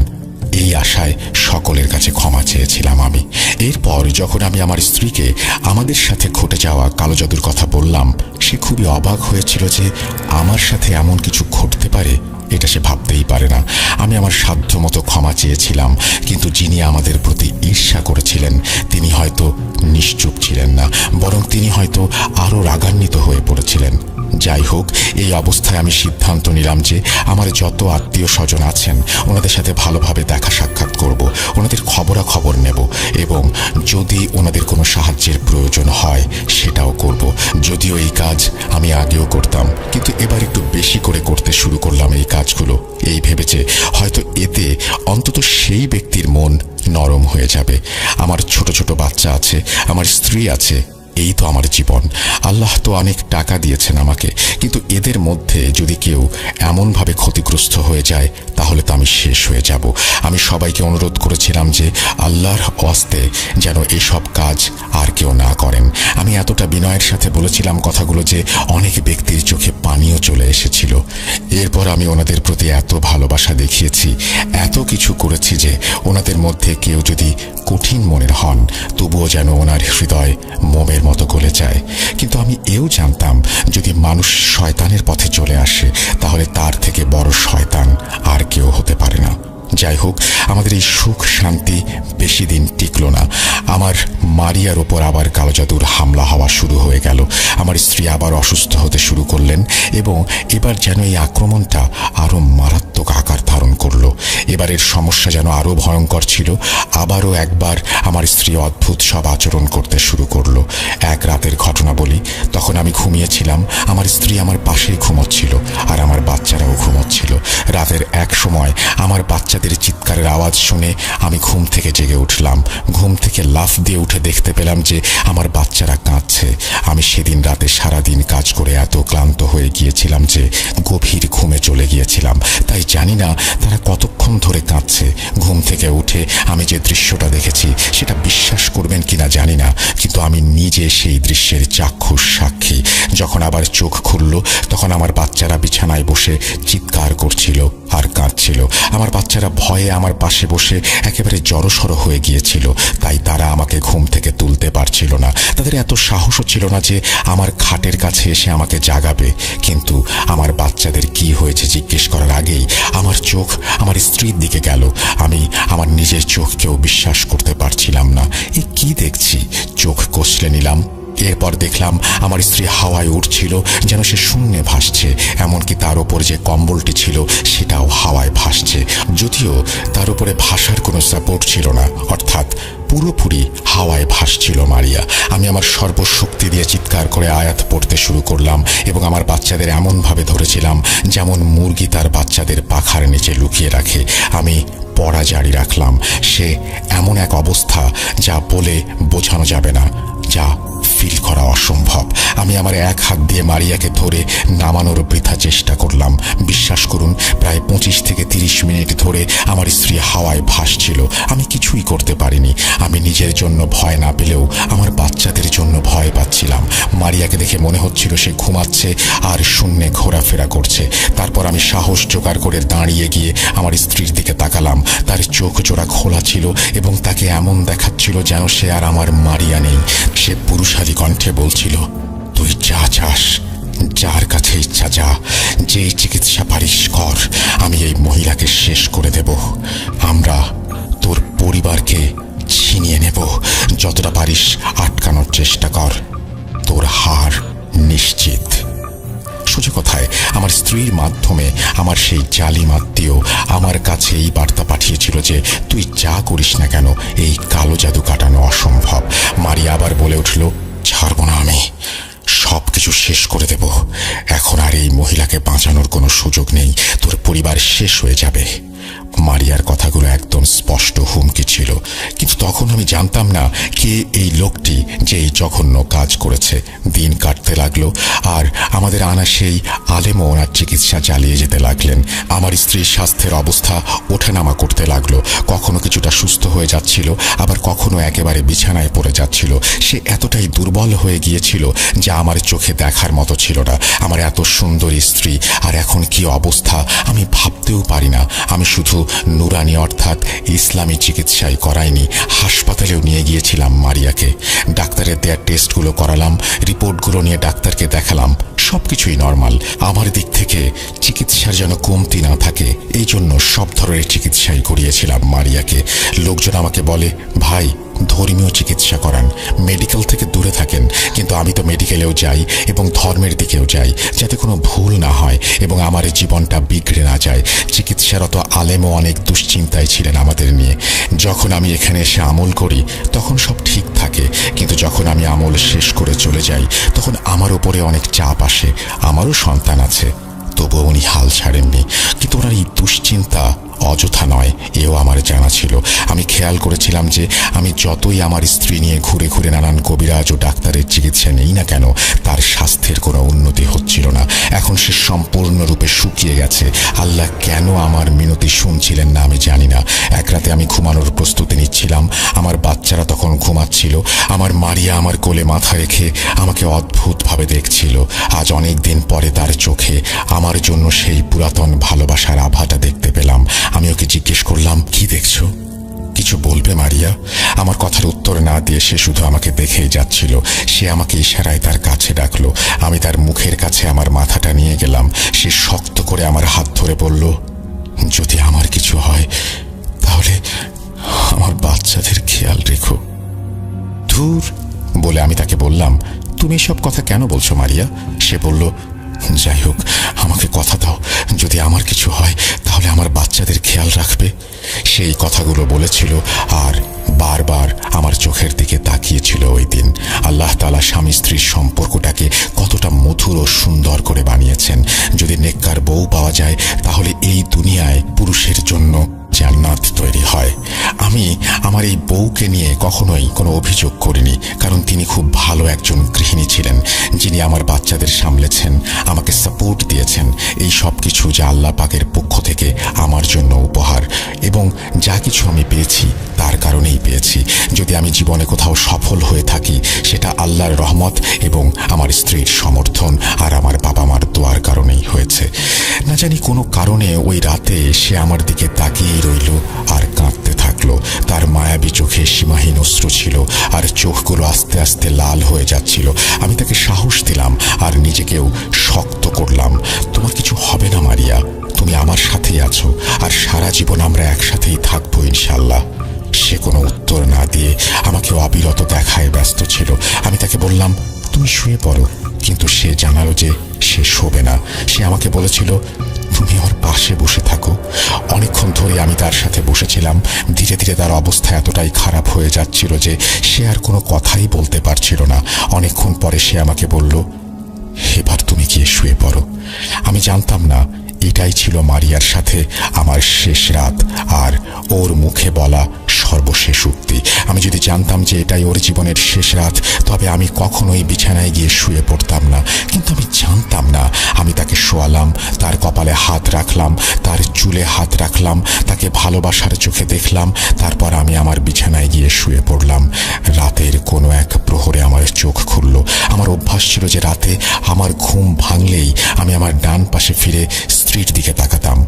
এই আশায় সকলের কাছে ক্ষমা চেয়েছিলাম আমি। এরপর যখন আমি আমার স্ত্রীকে আমাদের সাথে ঘটে যাওয়া কালো জাদুর কথা বললাম, সে খুবই অবাক হয়েছিল যে আমার সাথে এমন কিছু ঘটতে পারে, এটা সে ভাবতেই পারে না। আমি আমার সাধ্য মতো ক্ষমা চেয়েছিলাম, কিন্তু যিনি আমাদের প্রতি ঈর্ষা করেছিলেন তিনি হয়তো নিশ্চুপ ছিলেন না, বরং তিনি হয়তো আরও রাগান্বিত হয়ে পড়েছিলেন। যাই হোক, এই অবস্থায় আমি সিদ্ধান্ত নিলাম যে আমার যত আত্মীয় স্বজন আছেন ওনাদের সাথে ভালোভাবে দেখা সাক্ষাৎ করব, ওনাদের খবরাখবর নেব এবং যদি ওনাদের কোনো সাহায্যের প্রয়োজন হয় সেটাও করব। যদিও এই কাজ আমি আগেও করতাম, কিন্তু এবার একটু বেশি করে করতে শুরু করলাম এই কাজগুলো, এই ভেবেছে হয়তো এতে অন্তত সেই ব্যক্তির মন নরম হয়ে যাবে। আমার ছোট ছোট বাচ্চা আছে, আমার স্ত্রী আছে, এই তো আমার জীবন। আল্লাহ তো অনেক টাকা দিয়েছেন আমাকে, কিন্তু এদের মধ্যে যদি কেউ এমনভাবে ক্ষতিগ্রস্ত হয়ে যায় তাহলে তো আমি শেষ হয়ে যাব। আমি সবাইকে অনুরোধ করেছিলাম যে আল্লাহর ওয়াস্তে যেন এসব কাজ আর কেউ না করেন। আমি এতটা বিনয়ের সাথে বলেছিলাম কথাগুলো যে অনেক ব্যক্তির চোখে পানিও চলে এসেছিল। এরপর আমি ওনাদের প্রতি এত ভালোবাসা দেখিয়েছি, এত কিছু করেছি যে ওনাদের মধ্যে কেউ যদি কঠিন মনের হন, তবুও যেন ওনার হৃদয় মোমের মতো গলে যায়। কিন্তু আমি এও জানতাম যদি মানুষ শয়তানের পথে চলে আসে তাহলে তার থেকে বড় শয়তান আর কেউ হতে পারে না। যাই হোক, আমাদের এই সুখ শান্তি বেশি দিন টিকল না। আমার মারিয়ার ওপর আবার কালো জাদুর হামলা হওয়া শুরু হয়ে গেল। আমার স্ত্রী আবার অসুস্থ হতে শুরু করলেন এবং এবার যেন এই আক্রমণটা আরো মারাত্মক আকার ধারণ করলো। এবারের সমস্যা যেন আরো ভয়ঙ্কর ছিল। আবারও একবার আমার স্ত্রী অদ্ভুত সব আচরণ করতে শুরু করলো। এক রাতের ঘটনা বলি, তখন আমি ঘুমিয়েছিলাম, আমার স্ত্রী আমার পাশেই ঘুমোচ্ছিল আর আমার বাচ্চারাও ঘুমোচ্ছিল। রাতের এক সময় আমার বাচ্চাদের চিৎকারের আওয়াজ শুনে আমি ঘুম থেকে জেগে উঠলাম। ঘুম থেকে লাফ দিয়ে উঠে দেখতে পেলাম যে আমার বাচ্চারা কাঁদছে। আমি সেদিন রাতে সারাদিন কাজ করে এত ক্লান্ত হয়ে গিয়েছিলাম যে গভীর ঘুমে চলে গিয়েছিলাম। তাই জানি না তারা কতক্ষণ ধরে কাঁদছে। ঘুম থেকে উঠে আমি যে দৃশ্যটা দেখেছি সেটা বিশ্বাস করবেন কিনা জানি না, কিন্তু আমি নিজে সেই দৃশ্যের চাক্ষুষ সাক্ষী। যখন আবার চোখ খুলল তখন আমার বাচ্চারা বিছানায় বসে চিৎকার করছিল আর কাঁদছিল। লাগছিল। আমার বাচ্চারা ভয়ে আমার পাশে বসে একেবারে জড়সড় হয়ে গিয়েছিল, তাই তারা আমাকে ঘুম থেকে তুলতে পারছিল না। তাদের এত সাহসও ছিল না যে আমার খাটের কাছে এসে আমাকে জাগাবে। কিন্তু আমার বাচ্চাদের কি হয়েছে জিজ্ঞেস করার আগেই আমার চোখ আমার স্ত্রীর দিকে গেল। আমি আমার নিজের চোখকেও বিশ্বাস করতে পারছিলাম না। এ কি দেখছি? চোখ কষলে নিলাম। এরপর দেখলাম আমার স্ত্রী হাওয়ায় উঠছিল, যেন সে শূন্যে ভাসছে। এমনকি তার উপর যে কম্বলটি ছিল সেটাও হাওয়ায় ভাসছে, যদিও তার উপরে ভাসার কোনো সাপোর্ট ছিল না, অর্থাৎ পুরোপুরি হাওয়ায় ভাসছিল মারিয়া। আমি আমার সর্বশক্তি দিয়ে চিৎকার করে আয়াত পড়তে শুরু করলাম এবং আমার বাচ্চাদের এমনভাবে ধরেছিলাম যেমন মুরগি তার বাচ্চাদের পাখার নিচে লুকিয়ে রাখে। আমি পড়া জারি রাখলাম। সে এমন এক অবস্থা যা বলে বোঝানো যাবে না, যা ফিল করা অসম্ভব। আমি আমার এক হাত দিয়ে মারিয়াকে ধরে নামানোর বৃথা চেষ্টা করলাম। বিশ্বাস করুন, প্রায় 25 থেকে 30 মিনিট ধরে আমার স্ত্রী হাওয়ায় ভাসছিল। আমি কিছুই করতে পারিনি। আমি নিজের জন্য ভয় না পেলেও আমার বাচ্চাদের জন্য ভয় পাচ্ছিলাম। মারিয়াকে দেখে মনে হচ্ছিল সে ঘুমাচ্ছে আর শূন্যে ঘোরাফেরা করছে। তারপর আমি সাহস জোগাড় করে দাঁড়িয়ে গিয়ে আমার স্ত্রীর দিকে তাকালাম। তার চোখ জোড়া খোলা ছিল এবং তাকে এমন দেখাচ্ছিল যেন সে আর আমার মারিয়া নেই। সে পুরুষালী কণ্ঠে বলছিল, তুই যা চাস, যার কাছে ইচ্ছা যা, যে চিকিৎসা পারিস কর, আমি এই মহিলাকে শেষ করে দেব। আমরা তোর পরিবারকে ছিনিয়ে নেব। যতটা পারিস আটকানোর চেষ্টা কর, তোর হার নিশ্চিত। সোজা কথায় আমার স্ত্রীর মাধ্যমে আমার সেই জালিম আত্মীয় আমার কাছে এই বার্তা পাঠিয়েছিল যে তুই যা করিস না কেন এই কালো জাদু কাটানো অসম্ভব। মারিয়া আবার বলে উঠল, ছাড়ব না, আমি সব কিছু শেষ করে দেব। এখন আর এই মহিলাকে বাঁচানোর কোনো সুযোগ নেই, তোর পরিবার শেষ হয়ে যাবে। মারিয়ার কথাগুলো একদম স্পষ্ট হুমকি ছিল, কিন্তু তখন আমি জানতাম না কে এই লোকটি যে এই জঘন্য কাজ করেছে। দিন কাটতে লাগলো আর আমাদের আনা সেই আলেমও ওনার চিকিৎসা চালিয়ে যেতে লাগলেন। আমার স্ত্রীর স্বাস্থ্যের অবস্থা ওঠানামা করতে লাগলো। কখনো কিছুটা সুস্থ হয়ে যাচ্ছিল, আবার কখনো একেবারে বিছানায় পড়ে যাচ্ছিল। সে এতটাই দুর্বল হয়ে গিয়েছিল যা আমার চোখে দেখার মতো ছিল না। আমার এত সুন্দর স্ত্রী আর এখন কি অবস্থা আমি ভাবতেও পারি না। আমি শুধু নুরানি অর্থাৎ ইসলামী চিকিৎসাই করাইনি, হাসপাতালেও নিয়ে গিয়েছিলাম মারিয়াকে। ডাক্তারের দেয়া টেস্টগুলো করালাম, রিপোর্টগুলো নিয়ে ডাক্তারকে দেখালাম। সবকিছুই নর্মাল। আমার দিক থেকে চিকিৎসার যেন কমতি না থাকে এই জন্য সব ধরনের চিকিৎসাই করিয়েছিলাম মারিয়াকে। লোকজন আমাকে বলে, ভাই ধর্মীয় চিকিৎসা করান, মেডিকেল থেকে দূরে থাকেন। কিন্তু আমি তো মেডিকেলেও যাই এবং ধর্মের দিকেও যাই, যাতে কোনো ভুল না হয় এবং আমার জীবনটা বিগড়ে না যায়। চিকিৎসারত আলেমও অনেক দুশ্চিন্তায় ছিলেন আমাদের নিয়ে। যখন আমি এখানে এসে আমল করি তখন সব ঠিক থাকে, কিন্তু যখন আমি আমল শেষ করে চলে যাই তখন আমার উপরে অনেক চাপ আসে। আমারও সন্তান আছে, তবুও উনি হাল ছাড়েননি। কিন্তু ওনার এই দুশ্চিন্তা অযথা নয়, এও আমার জানা ছিল। আমি খেয়াল করেছিলাম যে আমি যতই আমার স্ত্রী নিয়ে ঘুরে ঘুরে নানান কবিরাজ ও ডাক্তারের চিকিৎসা নেই না কেন, তার স্বাস্থ্যের কোনো উন্নতি হচ্ছিল না। এখন সে সম্পূর্ণরূপে শুকিয়ে গেছে। আল্লাহ কেন আমার মিনতি শুনছিলেন না আমি জানি না। এক রাতে আমি ঘুমানোর প্রস্তুতি নিচ্ছিলাম, আমার বাচ্চারা তখন ঘুমাচ্ছিল। আমার মারিয়া আমার কোলে মাথা রেখে আমাকে অদ্ভুতভাবে দেখছিল। আজ অনেক দিন পরে তার চোখে আমার জন্য সেই পুরাতন ভালোবাসার আভাটা দেখতে পেলাম। আমি ওকে জিজ্ঞেস করলাম, কি দেখছো? কিছু বলবে মারিয়া? আমার কথার উত্তর না দিয়ে সে শুধু আমাকে দেখেই যাচ্ছিল। সে আমাকে ইশারায় তার কাছে ডাকলো। আমি তার মুখের কাছে আমার মাথাটা নিয়ে গেলাম। সে শক্ত করে আমার হাত ধরে বলল, যদি আমার কিছু হয় তাহলে আমার বাচ্চাদের খেয়াল রেখো। ধুর বলে আমি তাকে বললাম, তুমি সব কথা কেন বলছো মারিয়া? সে বলল, যাই হোক, আমাকে কথা দাও, যদি আমার কিছু হয় তাহলে আমার বাচ্চাদের খেয়াল রাখবে। সেই কথাগুলো বলেছিল আর বারবার আমার চোখের দিকে তাকিয়েছিল ওই দিন। আল্লাহ তাআলা স্বামী স্ত্রীর সম্পর্কটাকে কতটা মধুর ও সুন্দর করে বানিয়েছেন। যদি নেককার বউ পাওয়া যায় তাহলে এই দুনিয়ায় পুরুষের জন্য জান্নাত তৈরি হয়। আমি আমার এই বউকে নিয়ে কখনোই কোনো অভিযোগ করিনি, কারণ তিনি খুব ভালো একজন গৃহিণী ছিলেন, যিনি আমার বাচ্চাদের সামলেছেন, আমাকে সাপোর্ট দিয়েছেন। এই সব কিছু যা আল্লাহ পাকের পক্ষ থেকে আমার জন্য উপহার, এবং যা কিছু আমি পেয়েছি তার কারণেই পেয়েছি। যদি আমি জীবনে কোথাও সফল হয়ে থাকি, সেটা আল্লাহর রহমত এবং আমার স্ত্রীর সমর্থন আর আমার বাবা মার দোয়ার কারণেই হয়েছে। না জানি কোনো কারণে ওই রাতে সে আমার দিকে তাকিয়েই রইল আর কাঁদতে থাকলো। তার মায়াবী চোখে সীমাহীন অশ্রু ছিল আর চোখগুলো আস্তে আস্তে লাল হয়ে যাচ্ছিল। আমি তাকে সাহস দিলাম আর নিজেকেও শক্ত করলাম। তোমার কিছু হবে না মারিয়া, তুমি আমার সাথেই আছো, আর সারা জীবন আমরা একসাথেই থাকবো ইনশাল্লাহ। সে কোনো উত্তর না দিয়ে আমাকে অবিরত দেখায় ব্যস্ত ছিল। আমি তাকে বললাম, তুমি শুয়ে পড়ো, কিন্তু সে জানালো যে সে শোবে না। সে আমাকে বলেছিল, তুমি ওর পাশে বসে থাকো। অনেকক্ষণ ধরে আমি তার সাথে বসেছিলাম। ধীরে ধীরে তার অবস্থা এতটাই খারাপ হয়ে যাচ্ছিল যে সে আর কোনো কথাই বলতে পারছিল না। অনেকক্ষণ পরে সে আমাকে বলল, এবার তুমি গিয়ে শুয়ে পড়ো। আমি জানতাম না এটাই ছিল মারিয়ার সাথে আমার শেষ রাত আর ওর মুখে বলা সর্বশেষ উক্তি। আমি যদি জানতাম যে এটাই ওর জীবনের শেষ রাত, তবে আমি কখনোই বিছানায় গিয়ে শুয়ে পড়তাম না। কিন্তু আমি জানতাম না। আমি তাকে শোয়ালাম, তার কপালে হাত রাখলাম, তার চুলে হাত রাখলাম, তাকে ভালোবাসার চোখে দেখলাম। তারপর আমি আমার বিছানায় গিয়ে শুয়ে পড়লাম। রাতের কোনো এক প্রহরে আমার চোখ খুলল। আমার অভ্যাস ছিল যে রাতে আমার ঘুম ভাঙলেই আমি আমার ডান পাশে ফিরে স্ত্রীর দিকে তাকাতাম।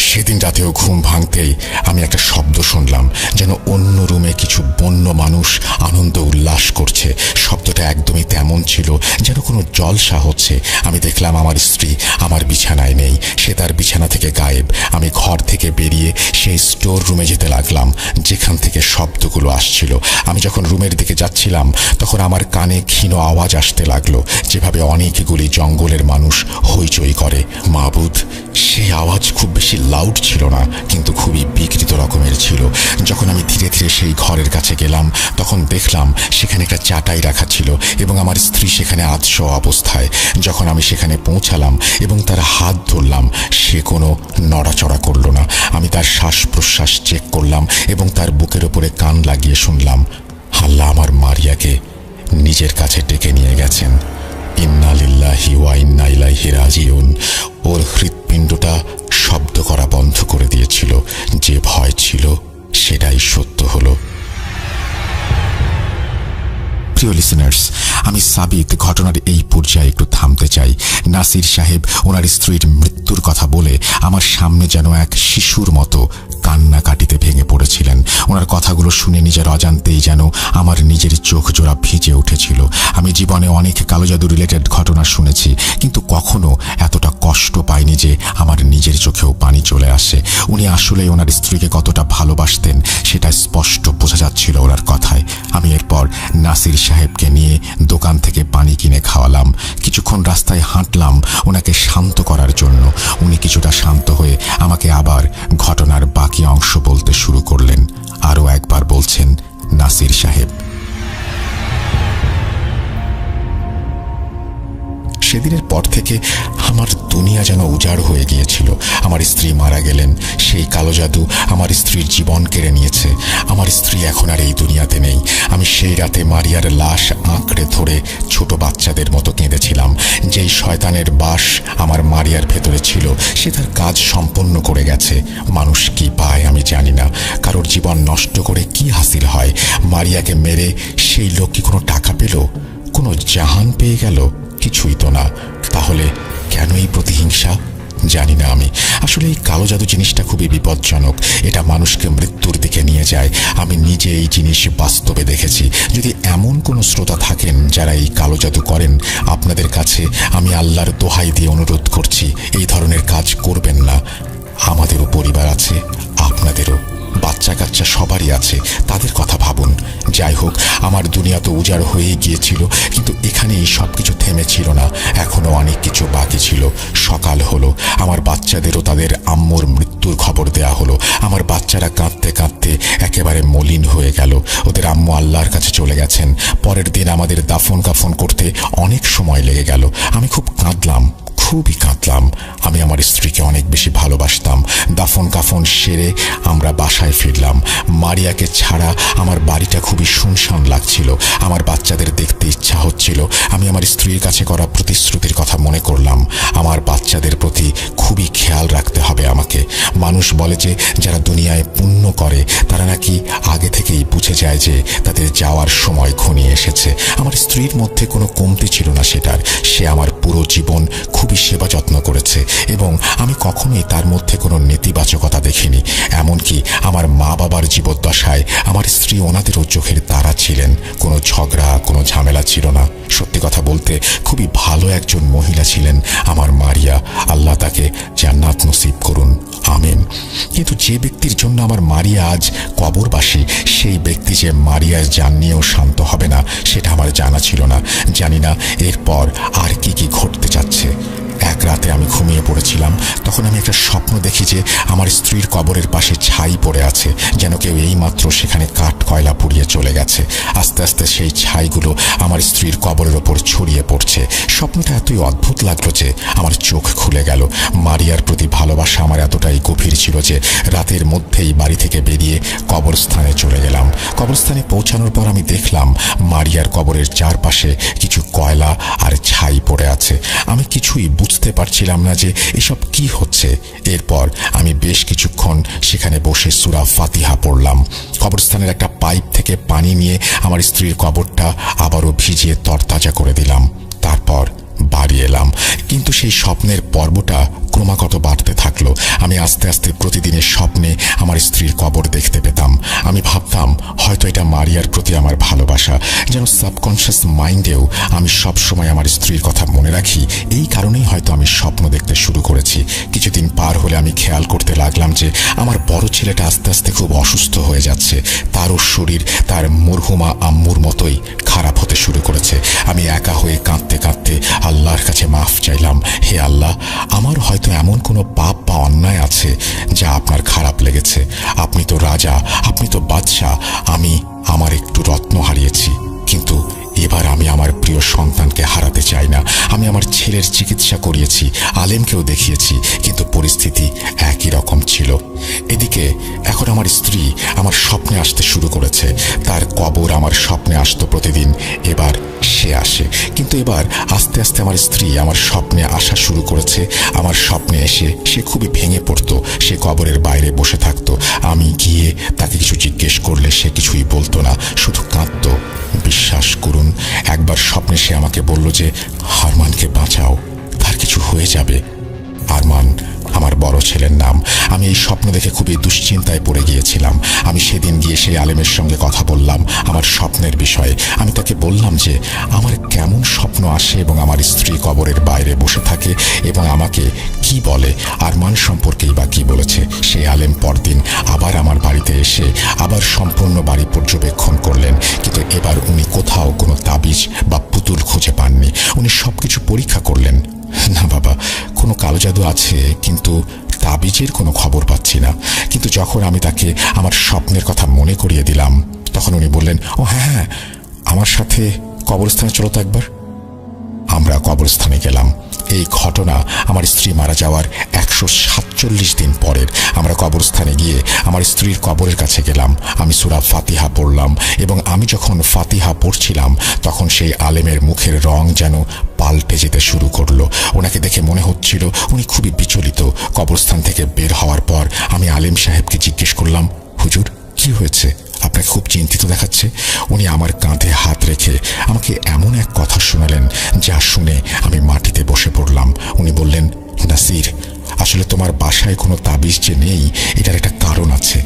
সেদিন রাতেও ঘুম ভাঙতেই আমি একটা শব্দ শুনলাম, যেন অন্য রুমে কিছু বন্য মানুষ আনন্দ উল্লাস করছে। শব্দটা একদমই তেমন ছিল যেন কোনো জলসা হচ্ছে। আমি দেখলাম আমার স্ত্রী আমার বিছানায় নেই, সে তার বিছানা থেকে গায়েব। আমি ঘর থেকে বেরিয়ে সেই স্টোর রুমে যেতে লাগলাম যেখান থেকে শব্দগুলো আসছিল। আমি যখন রুমের দিকে যাচ্ছিলাম, তখন আমার কানে ক্ষীণ আওয়াজ আসতে লাগলো, যেভাবে অনেকগুলি জঙ্গলের মানুষ হইচই করে। মাবুদ, সেই আওয়াজ খুব বেশি লাউড ছিল না, কিন্তু খুবই বিকৃত রকমের ছিল। যখন আমি ধীরে ধীরে সেই ঘরের কাছে গেলাম, তখন দেখলাম সেখানে একটা চাটাই রাখা ছিল এবং আমার স্ত্রী সেখানে আধশোয়া অবস্থায়। যখন আমি সেখানে পৌঁছালাম এবং তার হাত ধরলাম, সে কোনো নড়াচড়া করলো না। আমি তার শ্বাস প্রশ্বাস চেক করলাম এবং তার বুকের ওপরে কান লাগিয়ে শুনলাম, আল্লাহ আমার মারিয়াকে নিজের কাছে ডেকে নিয়ে গেছেন। ইন্না লিল্লাহি ওয়া ইন্না ইলাইহি রাজিউন। ওর হৃৎপিণ্ডটা শব্দ করা বন্ধ করে দিয়েছিল। যে ভয় ছিল সেটাই সত্য হলো। প্রিয় লিসেনার্স, আমি সাবিক ঘটনার এই পর্যায়ে একটু থামতে চাই। নাসির সাহেব ওনার স্ত্রীর মৃত্যুর কথা বলে আমার সামনে যেন এক শিশুর মতো কান্নাকাটিতে ভেঙে পড়েছিলেন। ওনার কথাগুলো শুনে নিজের অজান্তেই যেন আমার নিজের চোখ জোড়া ভিজে উঠেছিল। আমি জীবনে অনেক কালো জাদু রিলেটেড ঘটনা শুনেছি, কিন্তু কখনো এতটা কষ্ট পাইনি যে আমার নিজের চোখেও পানি চলে আসে। উনি আসলেই ওনার স্ত্রীকে কতটা ভালোবাসতেন সেটা স্পষ্ট বোঝা যাচ্ছিল ওনার কথায়। আমি এরপর নাসির সাহেবকে নিয়ে দোকান থেকে পানি কিনে খাওয়ালাম। কিছুক্ষণ রাস্তায় হাঁটলাম ওনাকে শান্ত করার জন্য। উনি কিছুটা শান্ত হয়ে আমাকে আবার ঘটনার বাকি অংশ বলতে শুরু করলেন। আরও একবার বলছেন, নাসির সাহেব, সেদিনের পর থেকে আমার দুনিয়া যেন উজাড় হয়ে গিয়েছিল। আমার স্ত্রী মারা গেলেন। সেই কালো জাদু আমার স্ত্রীর জীবন কেড়ে নিয়েছে। আমার স্ত্রী এখন আর এই দুনিয়াতে নেই। আমি সেই রাতে মারিয়ার লাশ আঁকড়ে ধরে ছোট বাচ্চাদের মতো কেঁদেছিলাম। যেই শয়তানের বাস আমার মারিয়ার ভেতরে ছিল, সে তার কাজ সম্পন্ন করে গেছে। মানুষ কি পায় আমি জানি না। কারোর জীবন নষ্ট করে কি হাসিল হয়? মারিয়াকে মেরে সেই লোক কি কোনো টাকা পেল? কোনো জাহান পেয়ে গেল? কিছুই তো না। তাহলে কেন এই প্রতিহিংসা? জানি না আমি। আসলে এই কালো জাদু জিনিসটা খুবই বিপজ্জনক। এটা মানুষকে মৃত্যুর দিকে নিয়ে যায়। আমি নিজে এই জিনিস বাস্তবে দেখেছি। যদি এমন কোনো শ্রোতা থাকেন যারা এই কালো জাদু করেন, আপনাদের কাছে আমি আল্লাহর দোহাই দিয়ে অনুরোধ করছি, এই ধরনের কাজ করবেন না। আমাদেরও পরিবার আছে, আপনাদেরও বাচ্চা কাচ্চা সবারই আছে, তাদের কথা ভাবুন। যাই হোক, আমার দুনিয়া তো উজাড় হয়ে গিয়েছিল, কিন্তু এখানে এই সব কিছু থেমেছিল না। এখনো অনেক কিছু বাকি ছিল। সকাল হলো, আমার বাচ্চাদেরও তাদের আম্মুর মৃত্যুর খবর দেয়া হলো। আমার বাচ্চারা কাঁদতে কাঁদতে একেবারে মলিন হয়ে গেল। ওদের আম্মু আল্লাহর কাছে চলে গেছেন। পরের দিন আমাদের দাফন কাফন করতে অনেক সময় লেগে গেল। আমি খুব কাঁদলাম, খুবই কাঁদলাম। আমি আমার স্ত্রীকে অনেক বেশি ভালোবাসতাম। দাফন কাফন সেরে আমরা বাসায় ফিরলাম। মারিয়াকে ছাড়া আমার বাড়িটা খুবই শুনশান লাগছিল। আমার বাচ্চাদের দেখতে ইচ্ছা হচ্ছিল। আমি আমার স্ত্রীর কাছে করা প্রতিশ্রুতির কথা মনে করলাম। আমার বাচ্চাদের প্রতি খুবই খেয়াল রাখতে হবে আমাকে। মানুষ বলে যে যারা দুনিয়ায় পুণ্য করে তারা নাকি আগে থেকেই বুঝে যায় যে তাদের যাওয়ার সময় ঘনিয়ে এসেছে। আমার স্ত্রীর মধ্যে কোনো কমতি ছিল না সেটার। সে আমার পুরো জীবন খুবই সেবা যত্ন করেছে এবং আমি কখনোই তার মধ্যে কোনো নেতিবাচকতা দেখিনি। এমনকি আমার মা বাবার জীবদ্দশায় আমার স্ত্রী ওনাদেরও চোখের তারা ছিলেন। কোনো ঝগড়া, কোনো ঝামেলা ছিল না। সত্যি কথা বলতে খুবই ভালো একজন মহিলা ছিলেন আমার মারিয়া। আল্লাহ তাকে জান্নাত নসিব করুন, আমিন। কিন্তু যে ব্যক্তির জন্য আমার মারিয়া আজ কবরবাসী, সেই ব্যক্তি যে মারিয়ার জান নিয়েও শান্ত হবে না সেটা আমার জানা ছিল না। জানি না এরপর আর কি কি ঘটতে যাচ্ছে। এক রাতে আমি ঘুমিয়ে পড়েছিলাম। তখন আমি একটা স্বপ্ন দেখি যে আমার স্ত্রীর কবরের পাশে ছাই পড়ে আছে, যেন কেউ এইমাত্র সেখানে কাঠ কয়লা পুড়িয়ে চলে গেছে। আস্তে আস্তে সেই ছাইগুলো আমার স্ত্রীর কবরের ওপর ছড়িয়ে পড়ছে। স্বপ্নটা এতই অদ্ভুত লাগলো যে আমার চোখ খুলে গেল। মারিয়ার প্রতি ভালোবাসা আমার এতটাই গভীর ছিল যে রাতের মধ্যেই বাড়ি থেকে বেরিয়ে কবরস্থানে চলে গেলাম। কবরস্থানে পৌঁছানোর পর আমি দেখলাম মারিয়ার কবরের চারপাশে কিছু কয়লা আর ছাই পড়ে আছে। আমি কিছুই বুঝতে পারছিলাম না যে এসব কি হচ্ছে। এরপর আমি বেশ কিছুক্ষণ সেখানে বসে সূরা ফাতিহা পড়লাম। কবরস্থানের একটা পাইপ থেকে পানি নিয়ে আমার স্ত্রীর কবরটা আবারও ভিজিয়ে তরতাজা করে দিলাম। তারপর বাড়ি এলাম। কিন্তু সেই স্বপ্নের পর্বটা ক্রমাগত বাড়তে থাকলো। আমি আস্তে আস্তে প্রতিদিনের স্বপ্নে আমার স্ত্রীর কবর দেখতে পেতাম। আমি ভাবতাম হয়তো এটা মারিয়ার প্রতি আমার ভালোবাসা। যেন সাবকনশিয়াস মাইন্ডেও আমি সবসময় আমার স্ত্রীর কথা মনে রাখি। এই কারণেই হয়তো আমি স্বপ্ন দেখতে শুরু করেছি। কিছুদিন পার হলে আমি খেয়াল করতে লাগলাম যে আমার বড় ছেলেটা আস্তে আস্তে খুব অসুস্থ হয়ে যাচ্ছে। তারও শরীর তার মরহুমা আম্মুর মতোই খারাপ হতে শুরু করেছে। আমি একা হয়ে কাঁদতে কাঁদতে আল্লাহর কাছে মাফ চাইলাম। হে আল্লাহ, আমার হয়তো এমন কোনো পাপ বা অন্যায় আছে যা আপনার খারাপ লেগেছে। আপনি তো রাজা, আপনি তো বাদশাহ। আমি আমার একটু রত্ন হারিয়েছি, কিন্তু এবার আমি আমার প্রিয় সন্তানকে হারাতে চাই না। আমি আমার ছেলের চিকিৎসা করিয়েছি, আলেমকেও দেখিয়েছি, কিন্তু পরিস্থিতি একই রকম ছিল। এদিকে এখন আমার স্ত্রী আমার স্বপ্নে আসতে শুরু করেছে। তার কবর আমার স্বপ্নে আসতো প্রতিদিন। এবার সে আসে, কিন্তু এবার আস্তে আস্তে আমার স্ত্রী আমার স্বপ্নে আসা শুরু করেছে। আমার স্বপ্নে এসে সে খুবই ভেঙে পড়তো। সে কবরের বাইরে বসে থাকতো। আমি গিয়ে তাকে কিছু জিজ্ঞেস করলে সে কিছুই বলতো না, শুধু কাঁদতো। বিশ্বাস করুন, একবার স্বপ্নে সে আমাকে বলল যে আরমানকে বাঁচাও, তার কিছু হয়ে যাবে। আরমান আমার বড় ছেলের নাম। আমি এই স্বপ্ন দেখে খুবই দুশ্চিন্তায় পড়ে গিয়েছিলাম। আমি সেদিন গিয়ে সেই আলেমের সঙ্গে কথা বললাম আমার স্বপ্নের বিষয়ে। আমি তাকে বললাম যে আমার কেমন স্বপ্ন আসে এবং আমার স্ত্রী কবরের বাইরে বসে থাকে এবং আমাকে কি বলে, আরমান সম্পর্কেই বা কি বলেছে। সেই আলেম পরদিন আবার আমার বাড়িতে এসে আবার সম্পূর্ণ বাড়ি পর্যবেক্ষণ করলেন, কিন্তু এবার উনি কোথাও কোনো তাবিজ বা পুতুল খুঁজে পাননি। উনি সবকিছু পরীক্ষা করলেন। না বাবা, কোনো কালো জাদু আছে, কিন্তু তাবিজের কোনো খবর পাচ্ছি না। কিন্তু যখন আমি তাকে আমার স্বপ্নের কথা মনে করিয়ে দিলাম, তখন উনি বললেন, ও হ্যাঁ, আমার সাথে কবরস্থানে চলো তো একবার। আমরা কবরস্থানে গেলাম। এই ঘটনা আমার স্ত্রী মারা যাওয়ার 147 দিন পরের। আমরা কবরস্থানে গিয়ে আমার স্ত্রীর কবরের কাছে গেলাম। আমি সূরা ফাতিহা পড়লাম এবং আমি যখন ফাতিহা পড়ছিলাম তখন সেই আলেমের মুখের রং যেন পাল্টে যেতে শুরু করলো। ওনাকে দেখে মনে হচ্ছিল উনি খুবই বিচলিত। কবরস্থান থেকে বের হওয়ার পর আমি আলেম সাহেবকে জিজ্ঞেস করলাম, হুজুর কি হয়েছে? আপনাকে খুব চিন্তিত দেখাচ্ছে। উনি আমার কাঁধে হাত রেখে আমাকে এমন এক কথা শোনালেন যা শুনে আমি মাটিতে বসে পড়লাম। উনি বললেন, নাসির, আসলে তোমার বাসায় কোনো তাবিজ যে নেই এটার একটা কারণ আছে।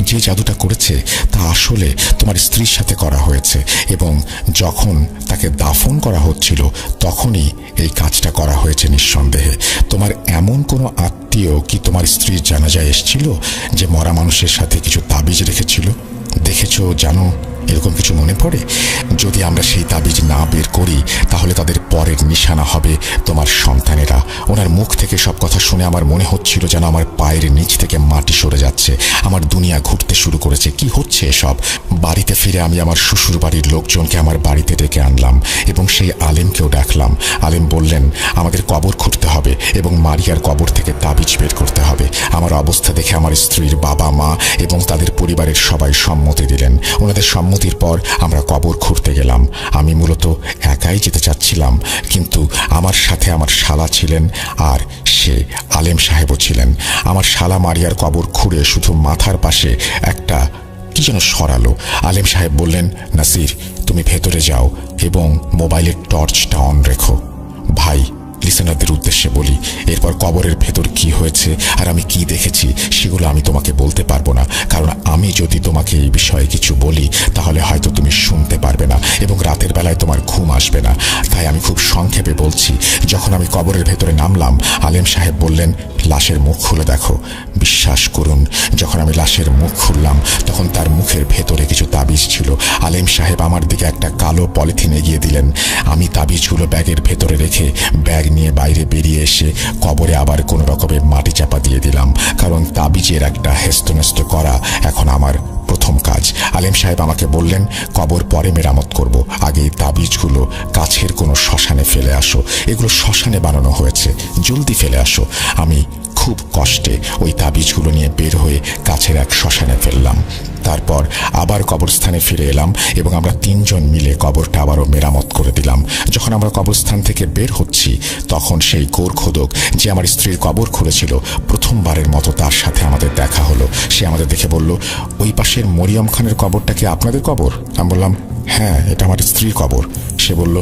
যে জাদুটা করেছে তা আসলে তোমার স্ত্রীর সাথে করা হয়েছে এবং যখন তাকে দাফন করা হচ্ছিল তখনই এই কাজটা করা হয়েছে নিঃসন্দেহে। তোমার এমন কোনো আত্মীয় কি তোমার স্ত্রীর জানাজায় এসেছিল যে মরা মানুষের সাথে কিছু তাবিজ রেখেছিল? দেখেছো, জানো, এরকম কিছু মনে পড়ে? যদি আমরা সেই তাবিজ না বের করি তাহলে তাদের পরের নিশানা হবে তোমার সন্তানেরা। ওনার মুখ থেকে সব কথা শুনে আমার মনে হচ্ছিল যেন আমার পায়ের নিচ থেকে মাটি সরে যাচ্ছে, আমার দুনিয়া ঘুরতে শুরু করেছে। কি হচ্ছে এসব? বাড়িতে ফিরে আমি আমার শ্বশুর বাড়ির লোকজনকে আমার বাড়িতে ডেকে আনলাম এবং সেই আলেমকেও ডাকলাম। আলেম বললেন আমাদের কবর খুঁড়তে হবে এবং মারিয়ার কবর থেকে তাবিজ বের করতে হবে। আমার অবস্থা দেখে আমার স্ত্রীর বাবা মা এবং তাদের পরিবারের সবাই সম্মতি দিলেন। ওনাদের সম্মতির পর আমরা কবর খুঁড়তে গেলাম। আমি মূলত একাই যেতে চাচ্ছিলাম, কিন্তু আমার সাথে আমার শালা ছিলেন আর সে আলেম সাহেবও ছিলেন। আমার শালা মারিয়ার কবর খুঁড়ে শুধু মাথার পাশে একটা কি যেন সরালো। আলেম সাহেব বললেন, নাসির তুমি ভেতরে যাও এবং মোবাইলের টর্চটা অন রেখো। ভাই, লিসেনারদের উদ্দেশ্যে বলি, এরপর কবরের ভেতর কি হয়েছে আর আমি কি দেখেছি সেগুলো আমি তোমাকে বলতে পারবো না, কারণ আমি যদি তোমাকে এই বিষয়ে কিছু বলি তাহলে হয়তো তুমি শুনতে পারবে না এবং রাতের বেলায় তোমার ঘুম আসবে না। তাই আমি খুব সংক্ষেপে বলছি। যখন আমি কবরের ভেতরে নামলাম, আলেম সাহেব বললেন, লাশের মুখ খুলে দেখো। বিশ্বাস করুন, যখন আমি লাশের মুখ খুললাম তখন তার মুখের ভেতরে কিছু তাবিজ ছিল। আলেম সাহেব আমার দিকে একটা কালো পলিথিন এগিয়ে দিলেন। আমি তাবিজগুলো ব্যাগের ভেতরে রেখে ব্যাগ নিয়ে বাইরে বেরিয়ে এসে কবরে আবার কোনো রকমের মাটি চাপা দিয়ে দিলাম, কারণ তাবিজের একটা হেস্তনেস্ত করা এখন আমার প্রথম কাজ। আলেম সাহেব আমাকে বললেন, কবর পরে মেরামত করব, আগে এই তাবিজগুলো কাছের কোনো শ্মশানে ফেলে আসো। এগুলো শ্মশানে বানানো হয়েছে, জলদি ফেলে আসো। আমি খুব কষ্টে ওই তাবিজগুলো নিয়ে বের হয়ে কাছের এক শ্মশানে ফেললাম। তারপর আবার কবরস্থানে ফিরে এলাম এবং আমরা তিনজন মিলে কবরটা আবারও মেরামত করে দিলাম। যখন আমরা কবরস্থান থেকে বের হচ্ছি তখন সেই গোরখোদক যে আমার স্ত্রীর কবর খুঁড়েছিল, প্রথমবারের মতো তার সাথে আমাদের দেখা হলো। সে আমাদের দেখে বলল, ওই পাশের মরিয়ম খানের কবরটা কি আপনাদের কবর? আমি বললাম, হ্যাঁ, এটা আমার স্ত্রীর কবর। সে বলল,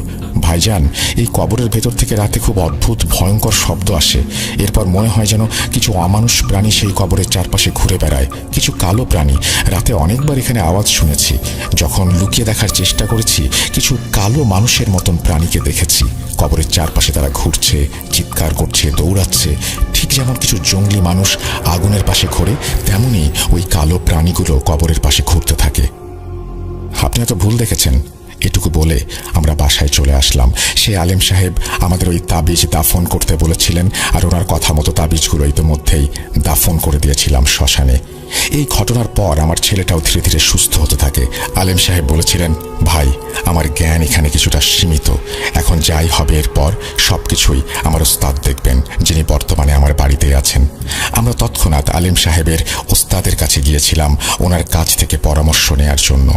ভাইজান, এই কবরের ভেতর থেকে রাতে খুব অদ্ভুত ভয়ঙ্কর শব্দ আসে। এরপর মনে হয় যেন কিছু অমানুষ প্রাণী সেই কবরের চারপাশে ঘুরে বেড়ায়, কিছু কালো প্রাণী। রাতে অনেকবার এখানে আওয়াজ শুনেছি। যখন লুকিয়ে দেখার চেষ্টা করেছি, কিছু কালো মানুষের মতন প্রাণীকে দেখেছি। কবরের চারপাশে তারা ঘুরছে, চিৎকার করছে, দৌড়াচ্ছে। ঠিক যেমন কিছু জঙ্গলি মানুষ আগুনের পাশে ঘোরে, তেমনি ওই কালো প্রাণীগুলো কবরের পাশে ঘুরতে থাকে। আপনি হয়তো ভুল দেখেছেন। এটুকু বলে আমরা বাসায় চলে আসলাম। সেই আলেম সাহেব আমাদের ওই তাবিজ দাফন করতে বলেছিলেন, আর ওনার কথা মতো তাবিজগুলো ইতিমধ্যেই দাফন করে দিয়েছিলাম শ্মশানে। এই ঘটনার পর আমার ছেলেটাও ধীরে ধীরে সুস্থ হতে থাকে। আলেম সাহেব বলেছিলেন, ভাই, আমার জ্ঞান এখানে কিছুটা সীমিত। এখন যাই হবে এরপর সব কিছুই আমার ওস্তাদ দেখবেন, যিনি বর্তমানে আমার বাড়িতেই আছেন। আমরা তৎক্ষণাৎ আলেম সাহেবের ওস্তাদের কাছে গিয়েছিলাম ওনার কাছ থেকে পরামর্শ নেয়ার জন্য।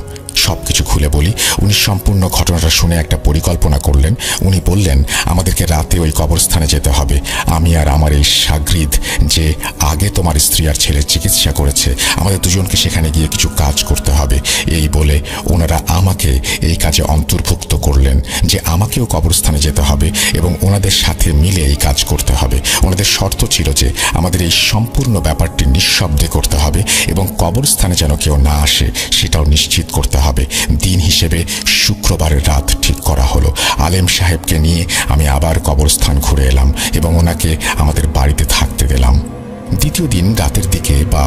সবকিছু খুলে বলি, উনি সম্পূর্ণ ঘটনাটা শুনে একটা পরিকল্পনা করলেন। উনি বললেন, আমাদেরকে রাতে ওই কবরস্থানে যেতে হবে। আমি আর আমার এই শাগরিদ, যে আগে তোমার স্ত্রী আর ছেলের চিকিৎসা করেছে, আমাদের দুজনকে সেখানে গিয়ে কিছু কাজ করতে হবে। এই বলে ওনারা আমাকে এই কাজে অন্তর্ভুক্ত করলেন যে আমাকেও কবরস্থানে যেতে হবে এবং ওনাদের সাথে মিলে এই কাজ করতে হবে। ওনাদের শর্ত ছিল যে আমাদের এই সম্পূর্ণ ব্যাপারটি নিঃশব্দে করতে হবে এবং কবরস্থানে যেন কেউ না আসে সেটাও নিশ্চিত করতে হবে। দিন হিসেবে শুক্রবারের রাত ঠিক করা হলো। আলেম সাহেবকে নিয়ে আমি আবার কবরস্থান ঘুরে এলাম এবং ওনাকে আমাদের বাড়িতে থাকতে দিলাম। দ্বিতীয় দিন রাতের দিকে বা